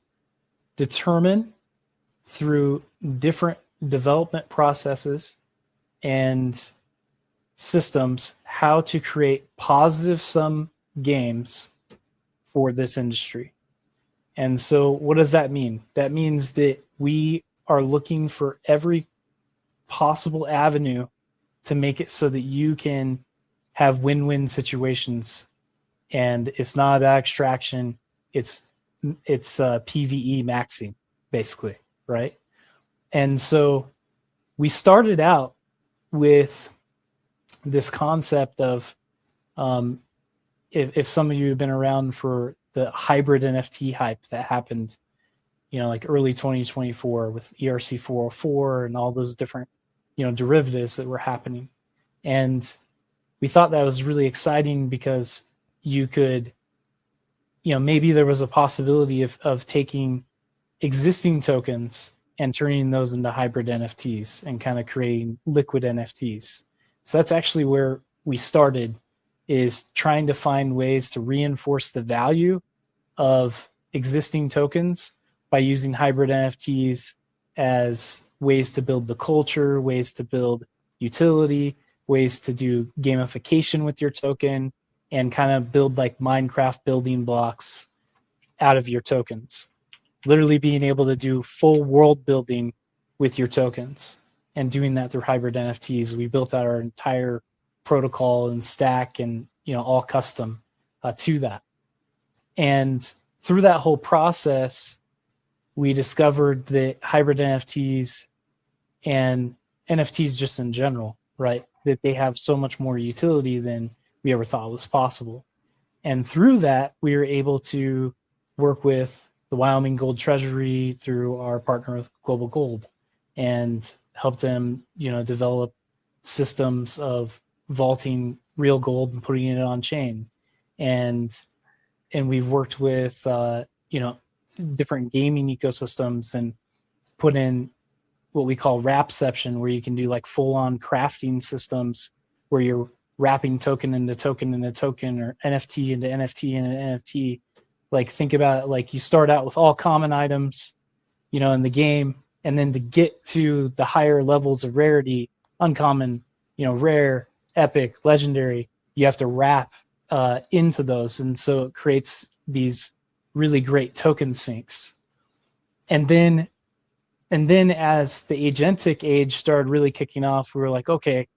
determine through different development processes and systems how to create positive sum games for this industry. And so what does that mean? That means that we are looking for every possible avenue to make it so that you can have win-win situations. And it's not about extraction. It's PvE maxing, basically, right? And so we started out with this concept of if some of you have been around for the hybrid NFT hype that happened, you know, like early 2024 with ERC 404 and all those different, you know, derivatives that were happening. And we thought that was really exciting because you could, you know, maybe there was a possibility of taking existing tokens and turning those into hybrid NFTs and kind of creating liquid NFTs. So that's actually where we started, is trying to find ways to reinforce the value of existing tokens by using hybrid NFTs as ways to build the culture, ways to build utility, ways to do gamification with your token, and kind of build like Minecraft building blocks out of your tokens. Literally being able to do full world building with your tokens and doing that through hybrid NFTs. We built out our entire protocol and stack and, you know, all custom to that. And through that whole process, we discovered that hybrid NFTs and NFTs just in general, right, that they have so much more utility than we ever thought was possible. And through that, we were able to work with the Wyoming Gold Treasury through our partner with Global Gold and help them, you know, develop systems of vaulting real gold and putting it on chain. And we've worked with, you know, different gaming ecosystems and put in what we call wrapception, where you can do like full-on crafting systems where you're wrapping token into token into token, or NFT into NFT into NFT. Like, think about it, like you start out with all common items, in the game, and then to get to the higher levels of rarity, uncommon, rare, epic, legendary, you have to wrap into those, and so it creates these really great token sinks. And then as the agentic age started really kicking off, we were like, okay,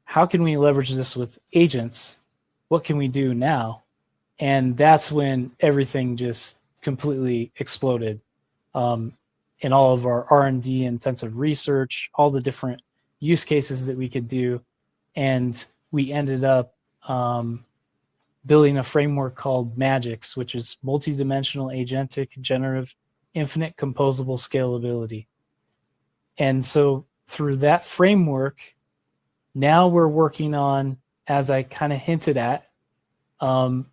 how can we leverage this with agents? What can we do now? And that's when everything just completely exploded. In all of our R&D intensive research, all the different use cases that we could do. And we ended up building a framework called MAGIX, which is multidimensional agentic generative infinite composable scalability. And so through that framework, now we're working on, as I kind of hinted at, we're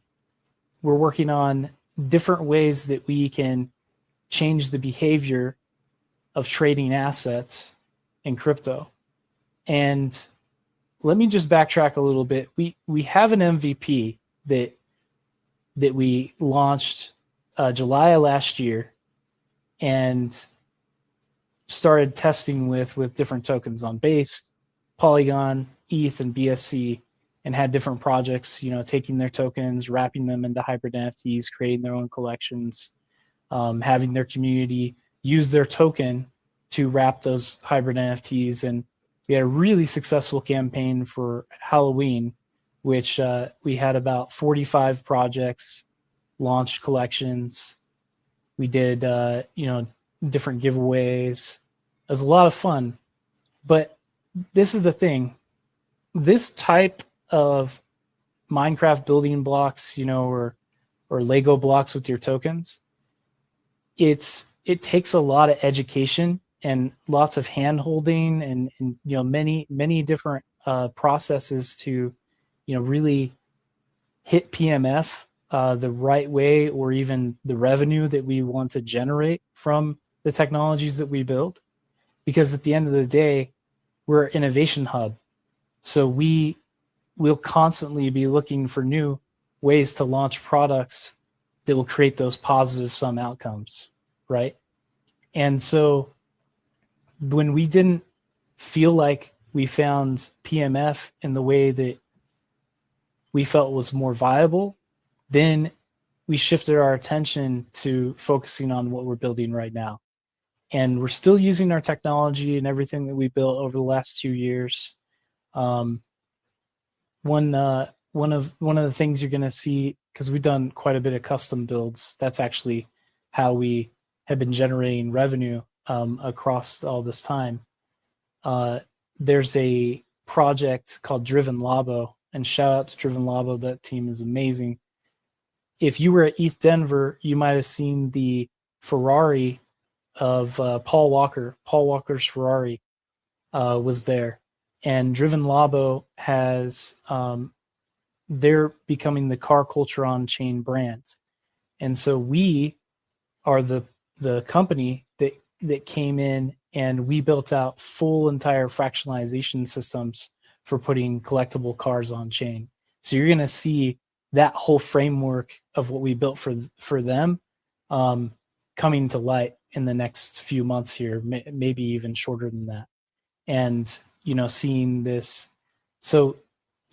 working on different ways that we can change the behavior of trading assets in crypto. And let me just backtrack a little bit. We have an MVP that we launched July of last year and started testing with different tokens on Base, Polygon, ETH, and BSC, and had different projects, taking their tokens, wrapping them into hybrid NFTs, creating their own collections, having their community use their token to wrap those hybrid NFTs. And we had a really successful campaign for Halloween, which we had about 45 projects, launched collections. We did, different giveaways. It was a lot of fun. But this is the thing. This type of Minecraft building blocks, or Lego blocks with your tokens, it takes a lot of education and lots of hand holding and many different processes to really hit PMF the right way, or even the revenue that we want to generate from the technologies that we build. Because at the end of the day, we're an innovation hub. So we'll constantly be looking for new ways to launch products that will create those positive sum outcomes, right? And so when we didn't feel like we found PMF in the way that we felt was more viable, then we shifted our attention to focusing on what we're building right now. And we're still using our technology and everything that we built over the last 2 years. One of the things you're going to see, because we've done quite a bit of custom builds, that's actually how we have been generating revenue across all this time. There's a project called Driven Labo, and shout out to Driven Labo. That team is amazing. If you were at ETH Denver, you might have seen the Ferrari of Paul Walker. Paul Walker's Ferrari was there. And Driven Labo has, they're becoming the car culture on chain brand. And so we are the company that came in and we built out full entire fractionalization systems for putting collectible cars on chain. So you're going to see that whole framework of what we built for them coming to light in the next few months here, maybe even shorter than that. And, seeing this. So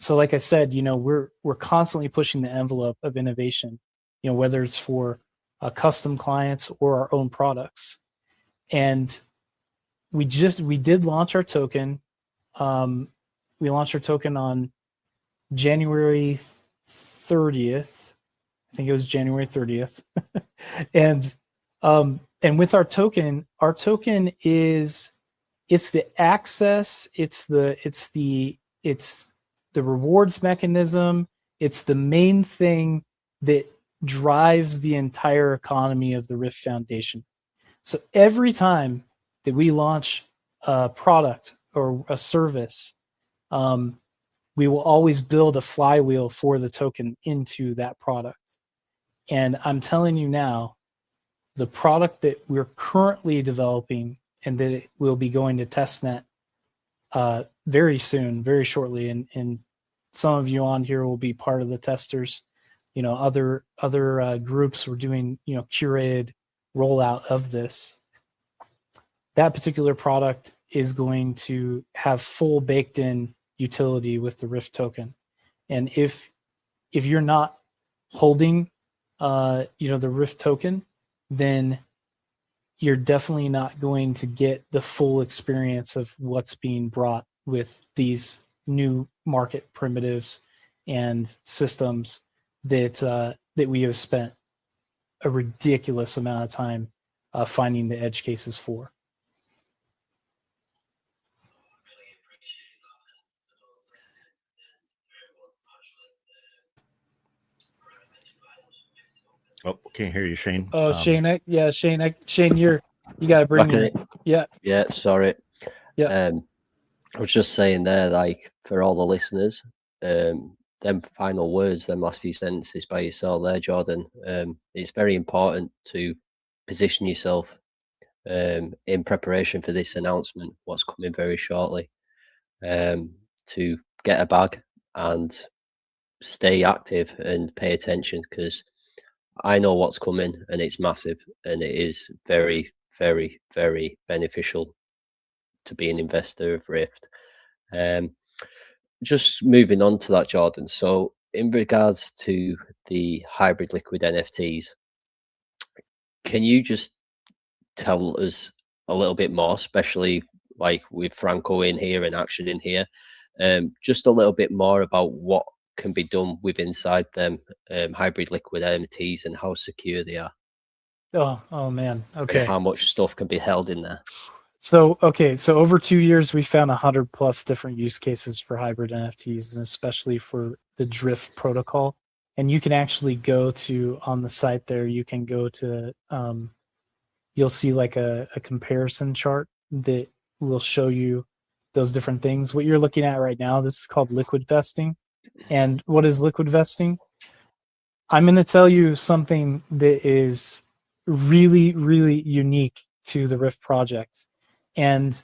like I said, we're constantly pushing the envelope of innovation, whether it's for custom clients or our own products. And we did launch our token. We launched our token on January 30th. I think it was January 30th. And with our token is, it's the access, it's the rewards mechanism, it's the main thing that drives the entire economy of the RIFT Foundation. So every time that we launch a product or a service, we will always build a flywheel for the token into that product. And I'm telling you now, the product that we're currently developing and that it will be going to testnet very soon, very shortly, and some of you on here will be part of the testers. Other groups were doing curated rollout of this. that particular product is going to have full baked in utility with the RIFT token. And if you're not holding the RIFT token, then you're definitely not going to get the full experience of what's being brought with these new market primitives and systems that we have spent a ridiculous amount of time finding the edge cases for. Oh, can't hear you, Shane. Oh, Shane, Shane, you gotta bring it. Yeah, sorry. Yeah. I was just saying there, like, for all the listeners, them final words, them last few sentences by yourself there, Jordan. It's very important to position yourself in preparation for this announcement, what's coming very shortly, to get a bag and stay active and pay attention, because I know what's coming and it's massive, and it is very, very, very beneficial to be an investor of RIFT. Just moving on to that, Jordan. So in regards to the hybrid liquid NFTs, can you just tell us a little bit more, especially like with Franco in here and Action in here, just a little bit more about what can be done with inside them hybrid liquid NFTs and how secure they are? Oh man. Okay. And how much stuff can be held in there? So over 2 years, we found 100+ different use cases for hybrid NFTs, and especially for the Drift protocol. And you can actually go to, on the site there, you can go to, you'll see like a comparison chart that will show you those different things. What you're looking at right now, this is called liquid vesting. And what is liquid vesting? I'm going to tell you something that is really, really unique to the Rift project. And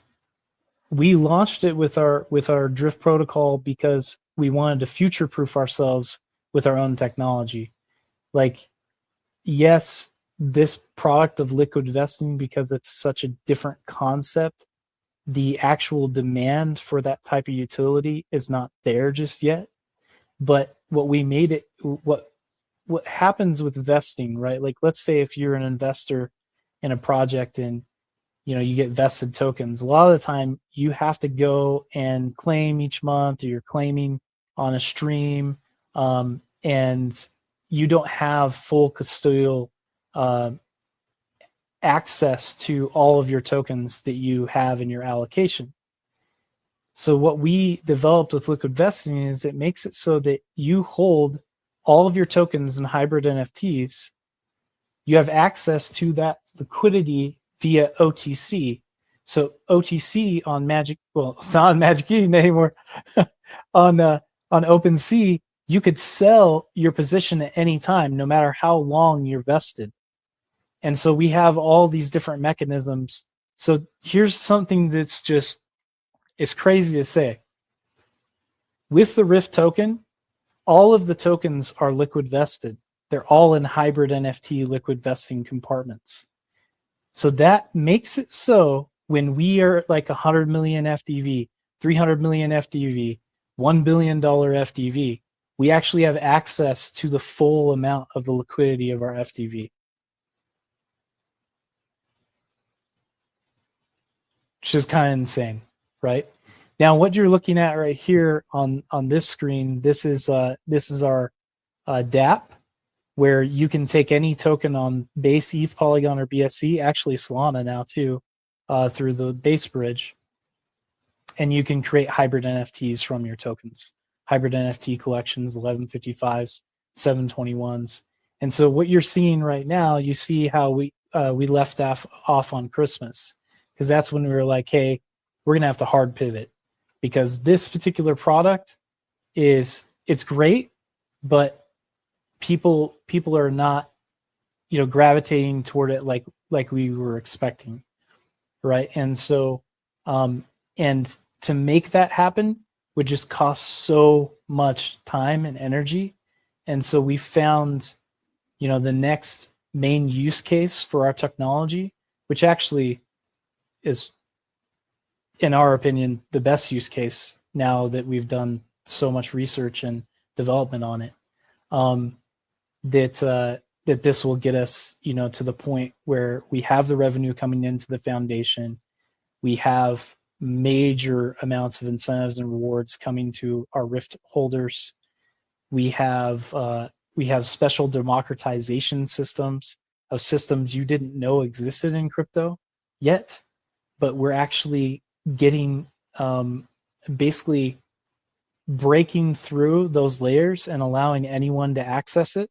we launched it with our Drift protocol because we wanted to future-proof ourselves with our own technology. Like, yes, this product of liquid vesting, because it's such a different concept, the actual demand for that type of utility is not there just yet. But what we made it, what happens with vesting, right? Like, let's say if you're an investor in a project and you get vested tokens, a lot of the time you have to go and claim each month, or you're claiming on a stream, and you don't have full custodial access to all of your tokens that you have in your allocation. So what we developed with liquid vesting is it makes it so that you hold all of your tokens in hybrid NFTs. You have access to that liquidity via OTC. So OTC on Magic, well, it's not on Magic Eden anymore. on OpenSea, you could sell your position at any time, no matter how long you're vested. And so we have all these different mechanisms. So here's something that's just, it's crazy to say. With the RIFT token, all of the tokens are liquid vested. They're all in hybrid NFT liquid vesting compartments. So that makes it so when we are like 100 million FDV, 300 million FDV, $1 billion FDV, we actually have access to the full amount of the liquidity of our FDV. Which is kind of insane, right? Now, what you're looking at right here on this screen, this is our DApp, where you can take any token on Base, ETH, Polygon, or BSC, actually Solana now too, through the Base bridge, and you can create hybrid NFTs from your tokens. Hybrid NFT collections, 1155s, 721s. And so what you're seeing right now, you see how we left off on Christmas, because that's when we were like, hey, we're going to have to hard pivot, because this particular product it's great, but people are not, gravitating toward it like we were expecting, right? And so, and to make that happen would just cost so much time and energy. And so we found, the next main use case for our technology, which actually is, in our opinion, the best use case now that we've done so much research and development on it. That this will get us, to the point where we have the revenue coming into the foundation. We have major amounts of incentives and rewards coming to our RIFT holders. We have special democratization systems of systems you didn't know existed in crypto yet, but we're actually getting basically breaking through those layers and allowing anyone to access it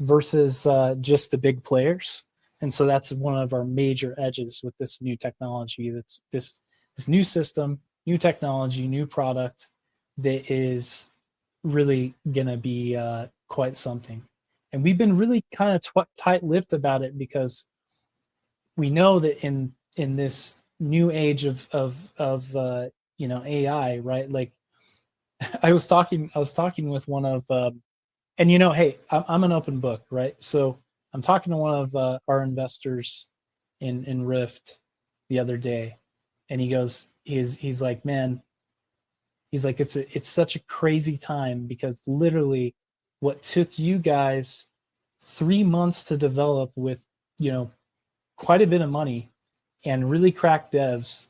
versus just the big players. And so that's one of our major edges with this new technology. That's this new system, new technology, new product that is really gonna be quite something. And we've been really kind of tight-lipped about it because we know that in this new age of AI, right? Like I was talking with one of and hey, I'm an open book, right? So I'm talking to one of our investors in RIFT the other day, and he goes, he's like, man, he's like, it's such a crazy time because literally what took you guys 3 months to develop with quite a bit of money and really crack devs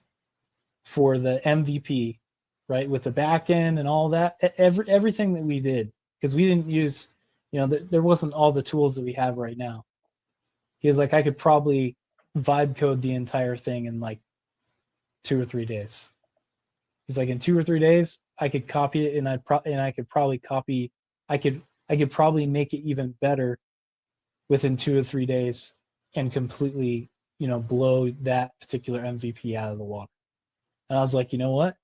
for the MVP, right, with the back end and all that, everything that we did, because we didn't use, there wasn't all the tools that we have right now. He was like, I could probably vibe code the entire thing in like 2 or 3 days. He's like, in 2 or 3 days, I could copy it, and I could probably make it even better within 2 or 3 days and completely, blow that particular MVP out of the water. And I was like, you know what?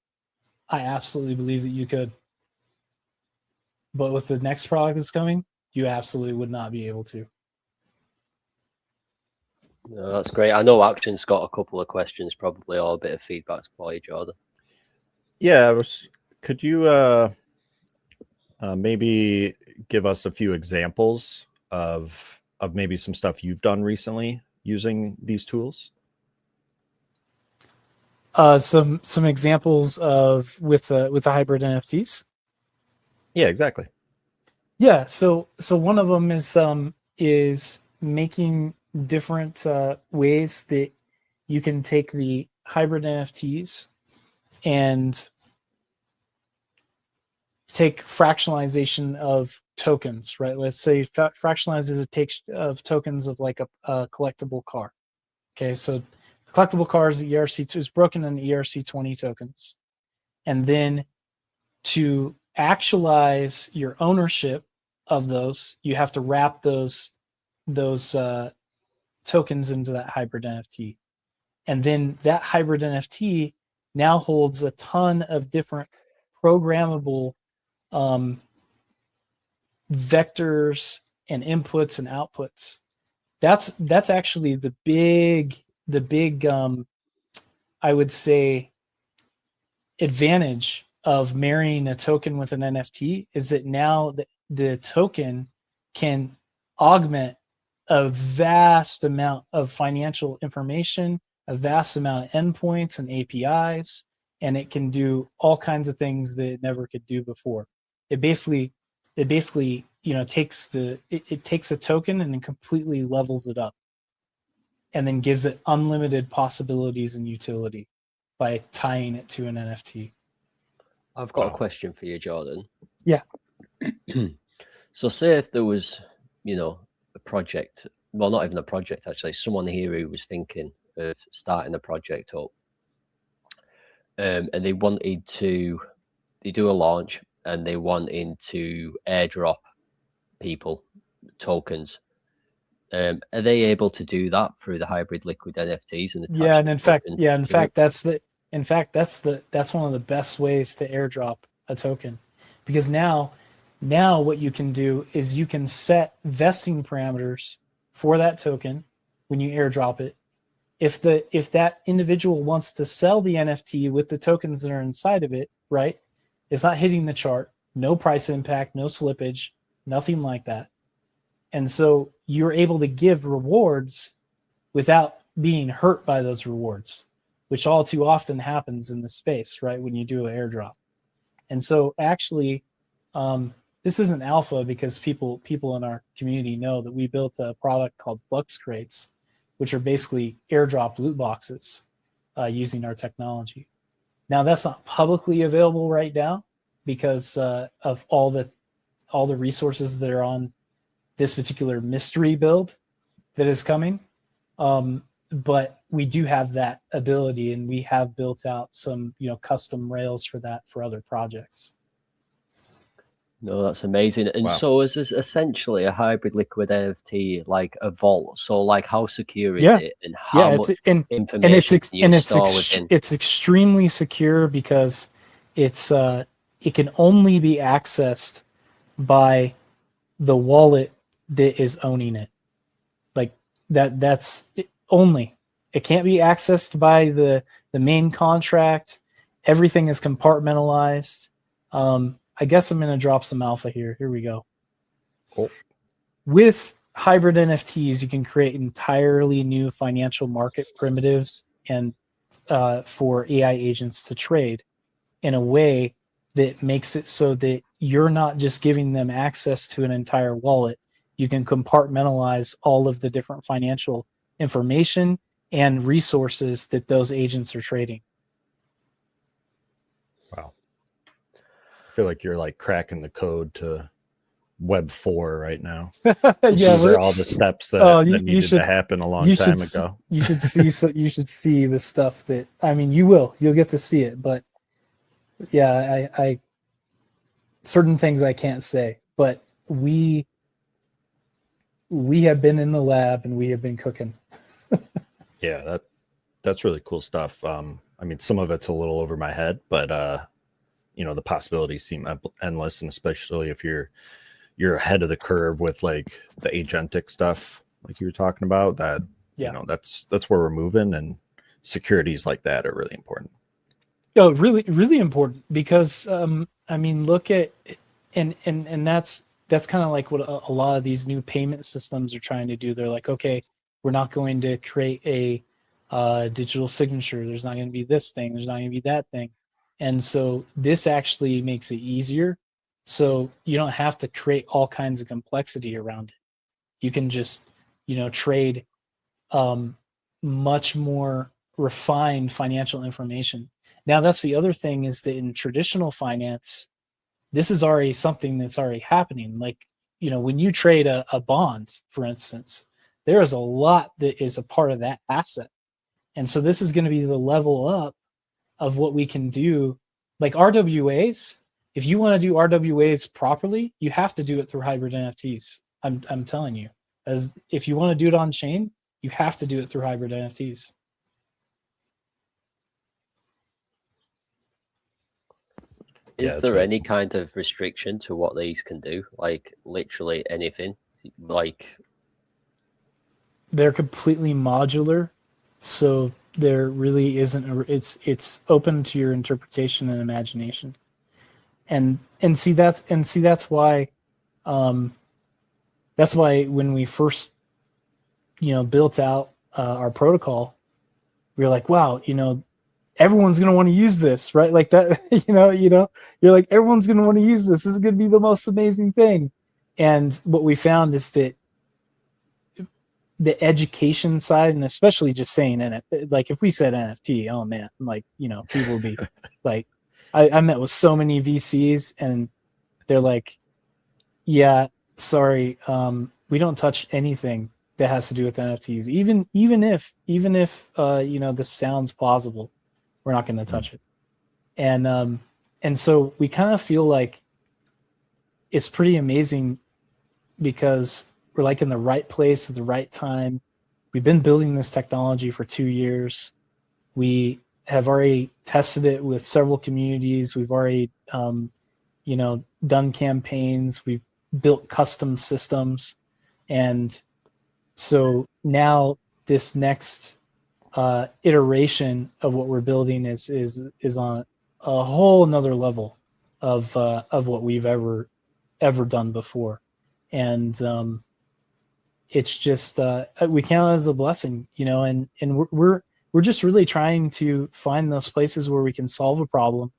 I absolutely believe that you could. But with the next product that's coming, you absolutely would not be able to. No, that's great. I know Action's got a couple of questions, probably all a bit of feedback for you, Jordan. Yeah, could you maybe give us a few examples of maybe some stuff you've done recently using these tools? Some examples of with the hybrid NFTs. Yeah, exactly. Yeah, so one of them is making different ways that you can take the hybrid NFTs and take fractionalization of tokens, right? Let's say fractionalization of tokens of like a collectible car. Okay, so the collectible car is the ERC2 is broken in ERC20 tokens, and then to actualize your ownership of those, you have to wrap those tokens into that hybrid NFT, and then that hybrid NFT now holds a ton of different programmable vectors and inputs and outputs. That's actually the big I would say advantage of marrying a token with an NFT is that now the token can augment a vast amount of financial information, a vast amount of endpoints and APIs, and it can do all kinds of things that it never could do before. It basically takes a token and then completely levels it up, and then gives it unlimited possibilities and utility by tying it to an NFT. I've got a question for you, Jordan. Yeah. So say if there was, a project, well, not even a project, actually, someone here who was thinking of starting a project up, and they do a launch and they wanting to airdrop people tokens. Are they able to do that through the hybrid liquid NFTs? And yeah, and in fact, that's one of the best ways to airdrop a token, because now what you can do is you can set vesting parameters for that token when you airdrop it. If that individual wants to sell the NFT with the tokens that are inside of it, right? It's not hitting the chart, no price impact, no slippage, nothing like that. And so you're able to give rewards without being hurt by those rewards. which all too often happens in the space, right, when you do an airdrop. And so actually, this isn't alpha because people in our community know that we built a product called Flux Crates, which are basically airdrop loot boxes using our technology. Now that's not publicly available right now because of all the resources that are on this particular mystery build that is coming. But we do have that ability, and we have built out some, custom rails for that for other projects. No, that's amazing. And Wow. so is this essentially a hybrid liquid NFT, like a vault? So like how secure is Yeah. it, and how much information can you store within? It's extremely secure because it's it can only be accessed by the wallet that is owning it. Like that's it only. It can't be accessed by the main contract. Everything is compartmentalized. I guess I'm going to drop some alpha here. Here we go. Cool. With hybrid NFTs, you can create entirely new financial market primitives and for AI agents to trade in a way that makes it so that you're not just giving them access to an entire wallet. You can compartmentalize all of the different financial information and resources that those agents are trading. Wow. I feel like you're like cracking the code to Web 4 right now. These are all the steps that needed to happen a long time ago. You should see you should see the stuff that, I mean, you'll get to see it, but yeah, I certain things I can't say, but we have been in the lab and we have been cooking. Yeah, that's really cool stuff. I mean, some of it's a little over my head, but the possibilities seem endless, and especially if you're ahead of the curve with like the agentic stuff, like you were talking about. That that's where we're moving, and securities like that are really important. Oh, really, really important because I mean, look at and that's kind of like what a lot of these new payment systems are trying to do. They're like, okay, we're not going to create a digital signature. There's not going to be this thing. There's not going to be that thing. And so this actually makes it easier. So you don't have to create all kinds of complexity around it. You can just, trade much more refined financial information. Now, that's the other thing, is that in traditional finance, this is already something that's already happening. Like, when you trade a bond, for instance, there is a lot that is a part of that asset. And so this is going to be the level up of what we can do. Like RWAs, if you want to do RWAs properly, you have to do it through hybrid NFTs. I'm telling you, as if you want to do it on chain, you have to do it through hybrid NFTs. Is there any kind of restriction to what these can do? Like literally anything? Like they're completely modular, so there really isn't it's open to your interpretation and imagination. And see that's why when we first built out our protocol, we were like, wow, everyone's going to want to use this, right? Like that, you're like, everyone's going to want to use this. This is going to be the most amazing thing. And what we found is that the education side, and especially just saying NFT, like if we said NFT, oh man, like, people would be like, I met with so many VCs and they're like, yeah, sorry, we don't touch anything that has to do with NFTs. Even if this sounds plausible, we're not going to touch it. And so we kind of feel like it's pretty amazing because we're like in the right place at the right time. We've been building this technology for 2 years. We have already tested it with several communities. We've already, done campaigns. We've built custom systems. And so now this next iteration of what we're building is on a whole nother level of what we've ever done before. And it's just we count it as a blessing, and we're just really trying to find those places where we can solve a problem,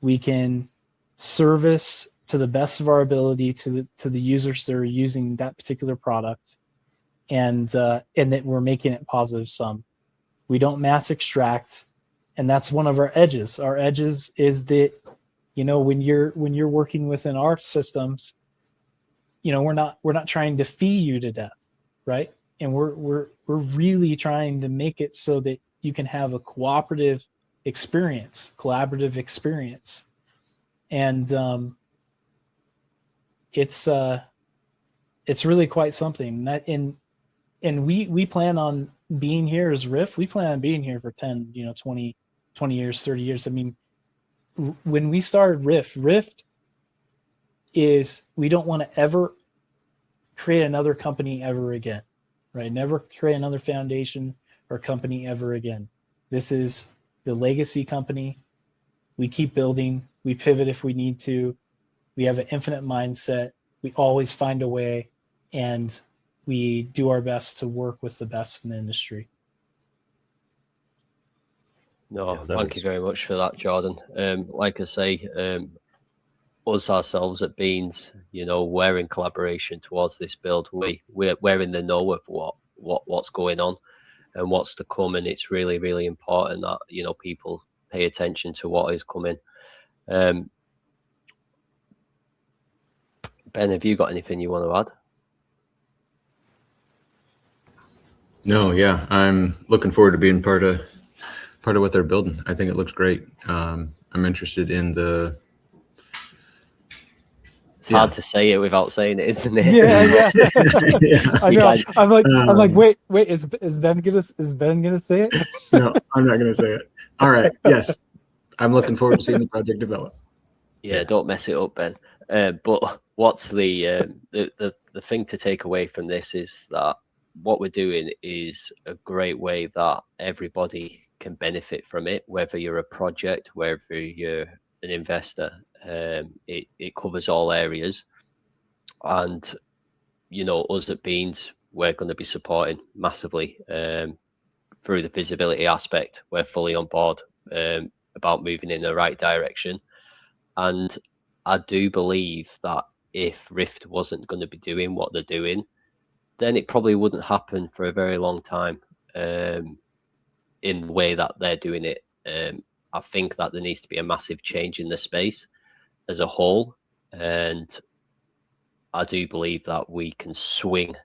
we can service to the best of our ability to the users that are using that particular product, and that we're making it positive sum. We don't mass extract, and that's one of our edges. Our edges is that, you know, when you're working within our systems, you know, we're not trying to fee you to death, right? And we're really trying to make it so that you can have a collaborative experience, and it's really quite something. And we plan on being here as RIFT. We plan on being here for 10, 20 years, 30 years. I mean, when we started RIFT is we don't want to ever create another company ever again, right? Never create another foundation or company ever again. This is the legacy company. We keep building. We pivot if we need to. We have an infinite mindset. We always find a way, and we do our best to work with the best in the industry. No, Yeah, thank you very much for that, Jordan. Like I say, us ourselves at Beans, you know, we're in collaboration towards this build. We're in the know of what's going on and what's to come, and it's really, really important that, you know, people pay attention to what is coming. Ben, have you got anything you want to add? No, yeah, I'm looking forward to being part of what they're building. I think it looks great. I'm interested in the. It's hard to say it without saying it, isn't it? Yeah. Yeah. I know. Guys, I'm like, wait. Is Ben gonna say it? No, I'm not going to say it. All right. Yes, I'm looking forward to seeing the project develop. Yeah, don't mess it up, Ben. But what's the thing to take away from this is that what we're doing is a great way that everybody can benefit from it, whether you're a project, whether you're an investor. It covers all areas, and you know, us at Beans, we're going to be supporting massively through the visibility aspect. We're fully on board about moving in the right direction, and I do believe that if RIFT wasn't going to be doing what they're doing, then it probably wouldn't happen for a very long time in the way that they're doing it. I think that there needs to be a massive change in the space as a whole, and I do believe that we can swing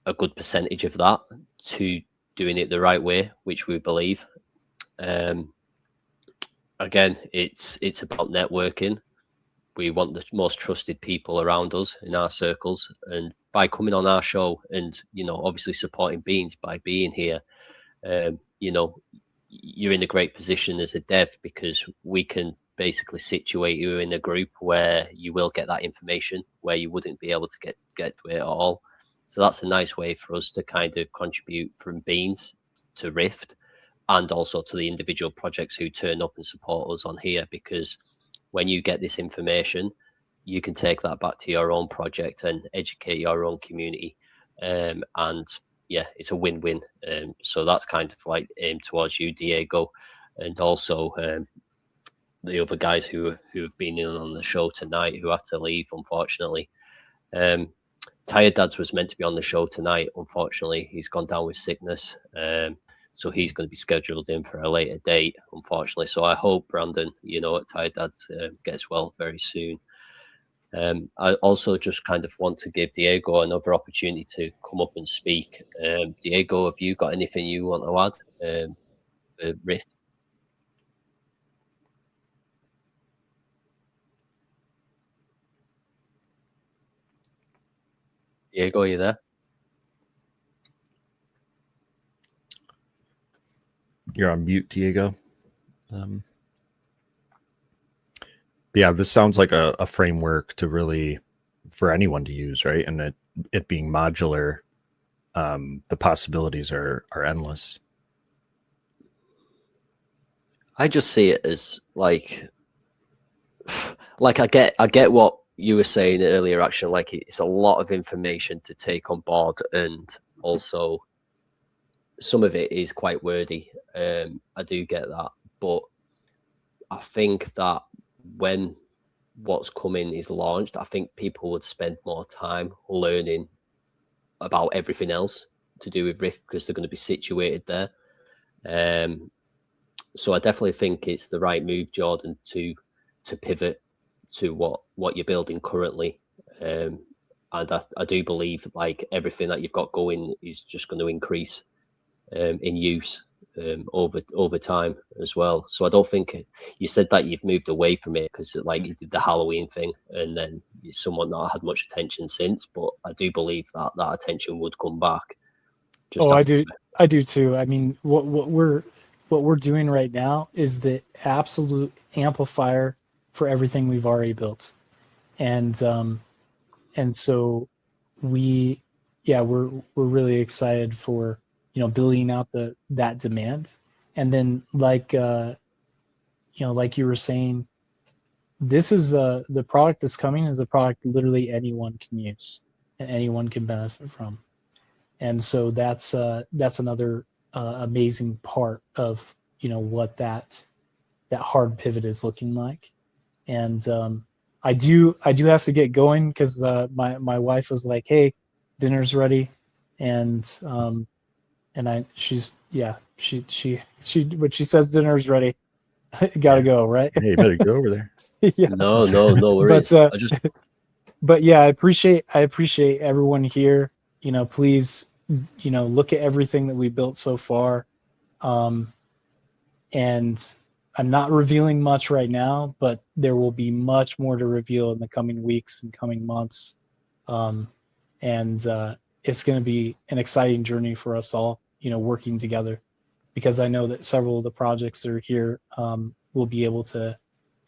a good percentage of that to doing it the right way, which we believe. Again, it's about networking. We want the most trusted people around us in our circles, and by coming on our show and, you know, obviously supporting Beans by being here, you know, you're in a great position as a dev, because we can basically situate you in a group where you will get that information where you wouldn't be able to get to it at all. So that's a nice way for us to kind of contribute from Beans to RIFT, and also to the individual projects who turn up and support us on here, because when you get this information, you can take that back to your own project and educate your own community. And yeah, it's a win-win. So that's kind of like aimed towards you, Diego, and also the other guys who have been in on the show tonight who had to leave, unfortunately. Tired Dads was meant to be on the show tonight. Unfortunately, he's gone down with sickness. So he's going to be scheduled in for a later date, unfortunately. So I hope Brandon, you know, at Tired Dads gets well very soon. I also just kind of want to give Diego another opportunity to come up and speak. Diego, have you got anything you want to add for RIFT? Diego, are you there? You're on mute, Diego. Yeah, this sounds like a framework to really, for anyone to use, right? And it being modular, the possibilities are endless. I just see it as like I get what you were saying earlier, actually. Like, it's a lot of information to take on board, and also some of it is quite wordy. I do get that, but I think that when what's coming is launched, I think people would spend more time learning about everything else to do with RIFT because they're going to be situated there. So I definitely think it's the right move, Jordan, to pivot to what you're building currently. And I do believe like everything that you've got going is just going to increase in use over time as well. So I don't think you said that you've moved away from it because like you did the Halloween thing and then you're someone not had much attention since, but I do believe that that attention would come back. I do too. I mean, what we're doing right now is the absolute amplifier for everything we've already built. And so we're really excited for, building out that demand. And then like you were saying, this is the product that's coming is a product literally anyone can use and anyone can benefit from. And so that's another amazing part of what that hard pivot is looking like. And I do have to get going because my wife was like, "Hey, dinner's ready," and she when she says dinner's ready, gotta go, right? Hey, you better go over there. Yeah. No worries. But yeah, I appreciate everyone here. Please, look at everything that we built so far. And I'm not revealing much right now, but there will be much more to reveal in the coming weeks and coming months. It's going to be an exciting journey for us all, working together, because I know that several of the projects that are here will be able to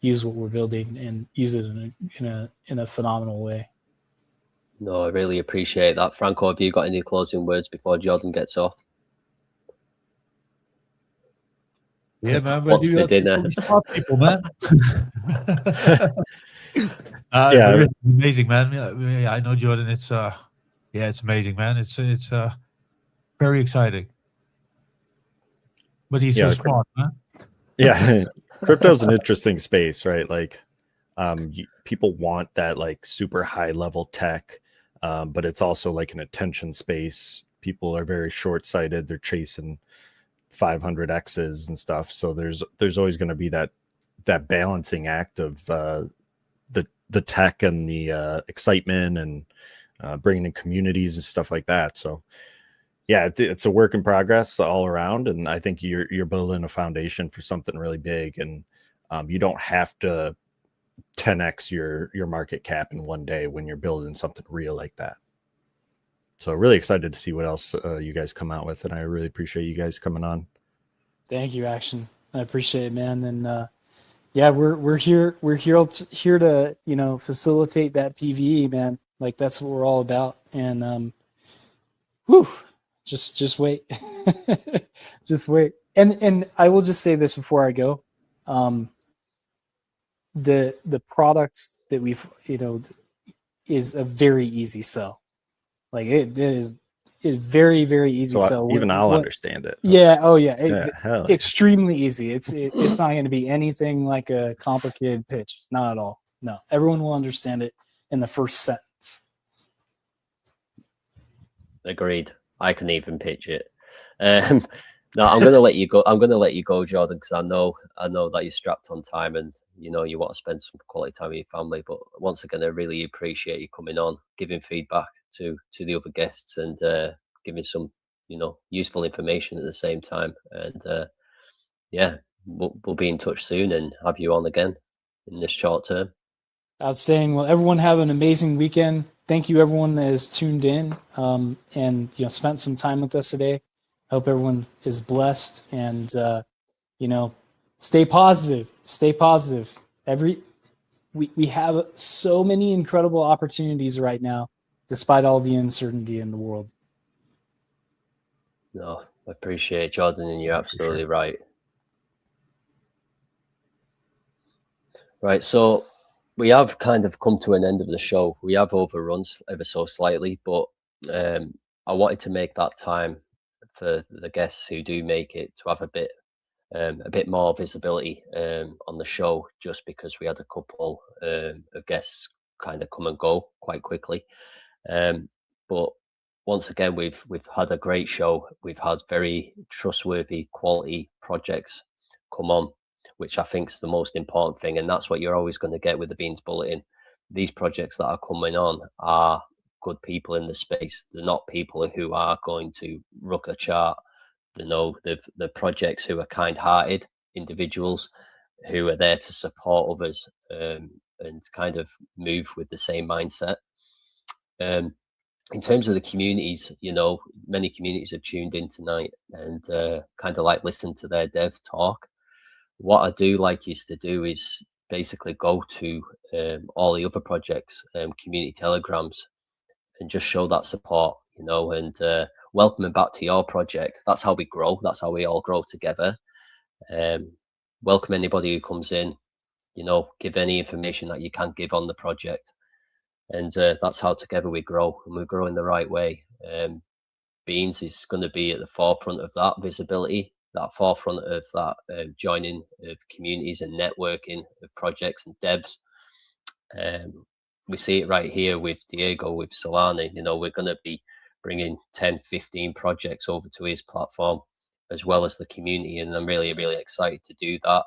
use what we're building and use it in a phenomenal way. No, I really appreciate that. Franco, have you got any closing words before Jordan gets off? Yeah, man. What's for dinner? People, man. Yeah, it's amazing, man. Yeah, I know, Jordan. It's it's amazing, man. It's very exciting. But he's so smart, man. Yeah, crypto's an interesting space, right? Like, people want that like super high level tech, but it's also like an attention space. People are very short sighted. They're chasing 500x's and stuff. So there's always going to be that balancing act of the tech and the excitement and bringing in communities and stuff like that. So yeah, it's a work in progress all around, and I think you're building a foundation for something really big, and you don't have to 10x your market cap in one day when you're building something real like that. So really excited to see what else you guys come out with, and I really appreciate you guys coming on. Thank you, Action. I appreciate it, man. And we're here to facilitate that PVE, man. Like that's what we're all about. And just wait, just wait. And I will just say this before I go. The products that we've is a very easy sell. Like it is very, very easy So sell. even I'll understand it. Yeah. Oh yeah. Hell. Extremely easy. It's not going to be anything like a complicated pitch. Not at all. No, everyone will understand it in the first sentence. Agreed. I can even pitch it. No, I'm going to let you go. I'm going to let you go, Jordan, because I know that you're strapped on time and you want to spend some quality time with your family. But once again, I really appreciate you coming on, giving feedback to the other guests, and giving some useful information at the same time. And we'll be in touch soon and have you on again in this short term. Outstanding. Well, everyone have an amazing weekend. Thank you, everyone that has tuned in and spent some time with us today. Hope everyone is blessed and stay positive. Stay positive. We have so many incredible opportunities right now, despite all the uncertainty in the world. No, I appreciate it, Jordan, and you're absolutely right. Right, so we have kind of come to an end of the show. We have overrun ever so slightly, but I wanted to make that time for the guests who do make it to have a bit more visibility on the show, just because we had a couple of guests kind of come and go quite quickly. But once again, we've had a great show. We've had very trustworthy, quality projects come on, which I think is the most important thing, and that's what you're always going to get with the Beans Bulletin. These projects that are coming on are good people in the space. They're not people who are going to rook a chart. You know, the projects who are kind-hearted individuals who are there to support others and kind of move with the same mindset. In terms of the communities, you know, many communities have tuned in tonight and kind of like listen to their dev talk. What I do like is to do is basically go to all the other projects, community telegrams, and just show that support, you know, and welcome them back to your project. That's how we grow. That's how we all grow together. Welcome anybody who comes in, you know, give any information that you can give on the project. And that's how together we grow, and we grow in the right way. Beans is going to be at the forefront of that visibility, that forefront of that joining of communities and networking of projects and devs. We see it right here with Diego, with Solana. You know, we're going to be bringing 10, 15 projects over to his platform, as well as the community. And I'm really, really excited to do that.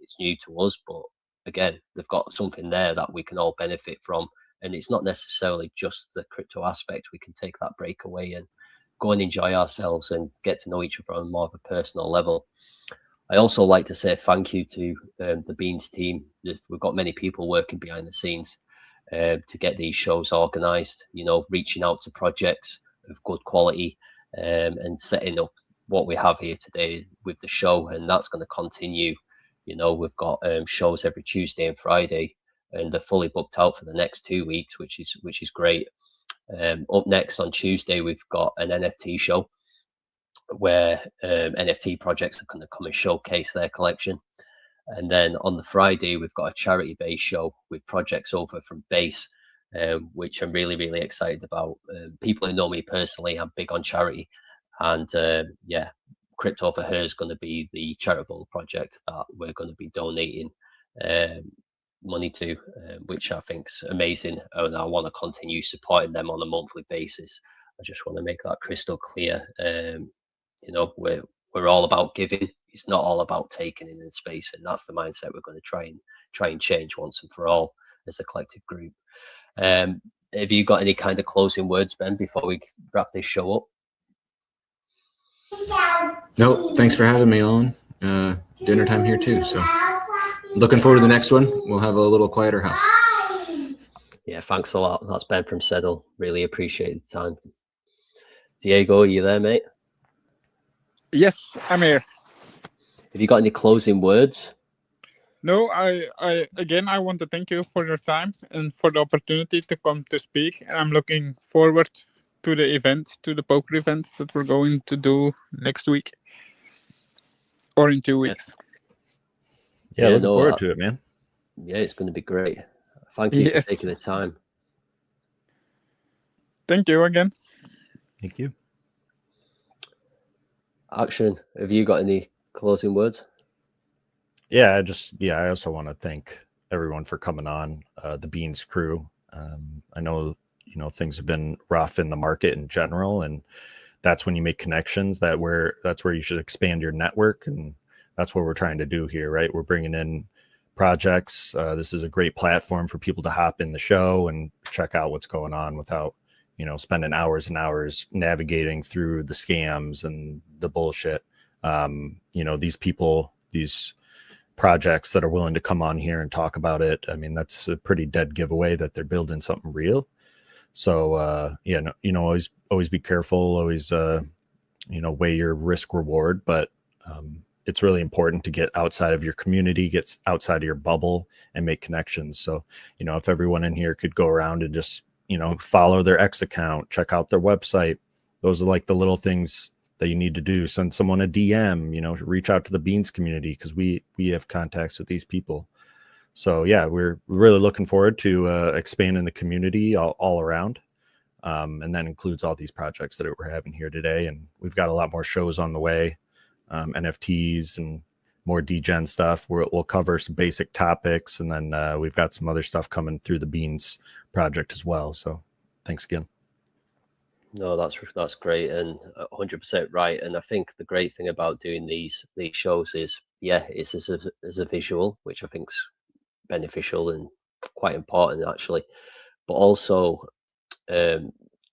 It's new to us, but again, they've got something there that we can all benefit from. And it's not necessarily just the crypto aspect. We can take that break away and go and enjoy ourselves and get to know each other on more of a personal level. I also like to say thank you to the Beans team. We've got many people working behind the scenes to get these shows organized, you know, reaching out to projects of good quality and setting up what we have here today with the show. And that's going to continue. You know, we've got shows every Tuesday and Friday, and they're fully booked out for the next 2 weeks, which is great. Up next on Tuesday, we've got an NFT show where NFT projects are going to come and showcase their collection. And then on the Friday, we've got a charity-based show with projects over from Base, which I'm really, really excited about. People who know me personally, I'm big on charity. And yeah, Crypto for Her is going to be the charitable project that we're going to be donating money to, which I think's amazing, and I want to continue supporting them on a monthly basis. I just want to make that crystal clear. You know, we're all about giving. It's not all about taking in the space, and that's the mindset we're going to try and change once and for all as a collective group. Have you got any kind of closing words, Ben, before we wrap this show up? No, thanks for having me on. Dinner time here too, so looking forward to the next one. We'll have a little quieter house. Yeah, thanks a lot. That's Ben from SEDL. Really appreciate the time. Diego, are you there, mate? Yes, I'm here. Have you got any closing words? No, I want to thank you for your time and for the opportunity to come to speak. I'm looking forward to the event, to the poker event that we're going to do next week or in 2 weeks. Yeah, looking forward to it, man. Yeah, it's going to be great. Thank you for taking the time. Thank you again. Thank you. Action, have you got any closing words? Yeah, I also want to thank everyone for coming on, the Beans crew. I know, you know, things have been rough in the market in general, and that's when you make connections. That's where you should expand your network, and that's what we're trying to do here, right? We're bringing in projects. This is a great platform for people to hop in the show and check out what's going on without, you know, spending hours and hours navigating through the scams and the bullshit. You know, these people, these projects that are willing to come on here and talk about it, I mean, that's a pretty dead giveaway that they're building something real. So yeah, no, you know, always be careful, always you know, weigh your risk reward, but it's really important to get outside of your community, get outside of your bubble and make connections. So, you know, if everyone in here could go around and just, you know, follow their X account, check out their website. Those are like the little things that you need to do. Send someone a DM, you know, reach out to the Beans community, because we have contacts with these people. So yeah, we're really looking forward to expanding the community all around. And that includes all these projects that we're having here today. And we've got a lot more shows on the way, NFTs and more DGen stuff. We'll cover some basic topics, and then we've got some other stuff coming through the Beans project as well. So thanks again. No, that's great and 100% right. And I think the great thing about doing these shows is, it's as a visual, which I think's beneficial and quite important actually, but also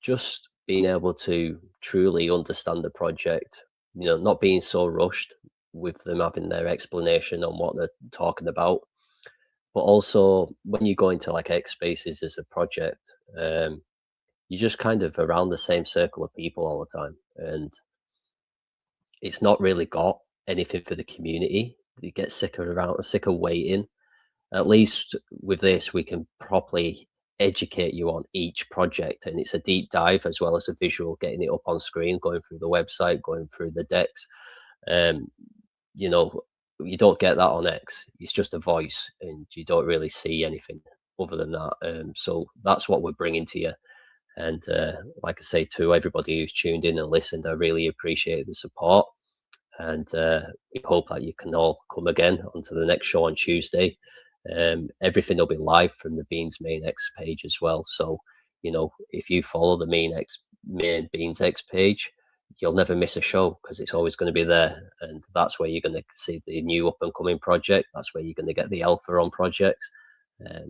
just being able to truly understand the project, not being so rushed with them having their explanation on what they're talking about, but also when you go into like X Spaces as a project, you're just kind of around the same circle of people all the time, and it's not really got anything for the community. You get sick of waiting. At least with this, we can properly educate you on each project, and it's a deep dive as well as a visual, getting it up on screen, going through the website, going through the decks. You don't get that on X. It's just a voice, and you don't really see anything other than that. So that's what we're bringing to you. And like I say, to everybody who's tuned in and listened, I really appreciate the support. And we hope that you can all come again onto the next show on Tuesday. Everything will be live from the Beans main X page as well. So, if you follow the main Beans X page, you'll never miss a show, because it's always going to be there. And that's where you're going to see the new up and coming project. That's where you're going to get the alpha on projects.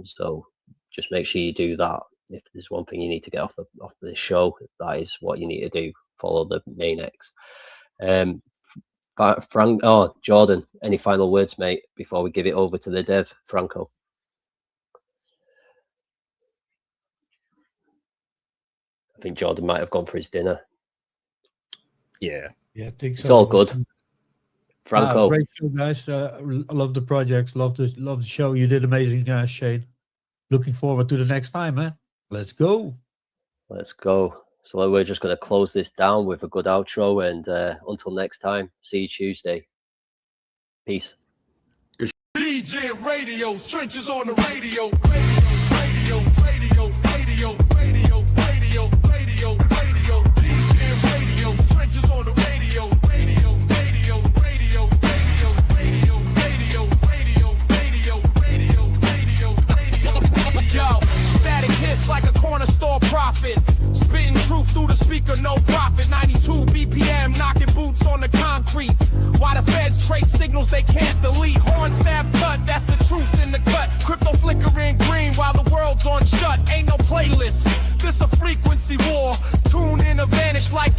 So just make sure you do that. If there's one thing you need to get off the show, that is what you need to do. Follow the main X. Jordan, any final words, mate, before we give it over to the dev, Franco? I think Jordan might have gone for his dinner. Yeah, I think so. It's all good. Franco, great show, guys. I love the projects. Love the show. You did amazing, Shane. Looking forward to the next time, man. Let's go. Let's go. So we're just going to close this down with a good outro, and until next time, see you Tuesday. Peace. DGNRadio, trenches on the radio. Radio, radio, radio, radio, radio, radio, radio. DGNRadio, trenches on the radio. Radio, radio, radio, radio, radio, radio, radio, radio, radio, radio. Yo, static hits like a corner store prophet. Spitting truth through the speaker, no profit. 92 BPM, knocking boots on the concrete. Why the feds trace signals they can't delete. Horn stab cut, that's the truth in the cut. Crypto flickering green while the world's on shut. Ain't no playlist, this a frequency war. Tune in or vanish like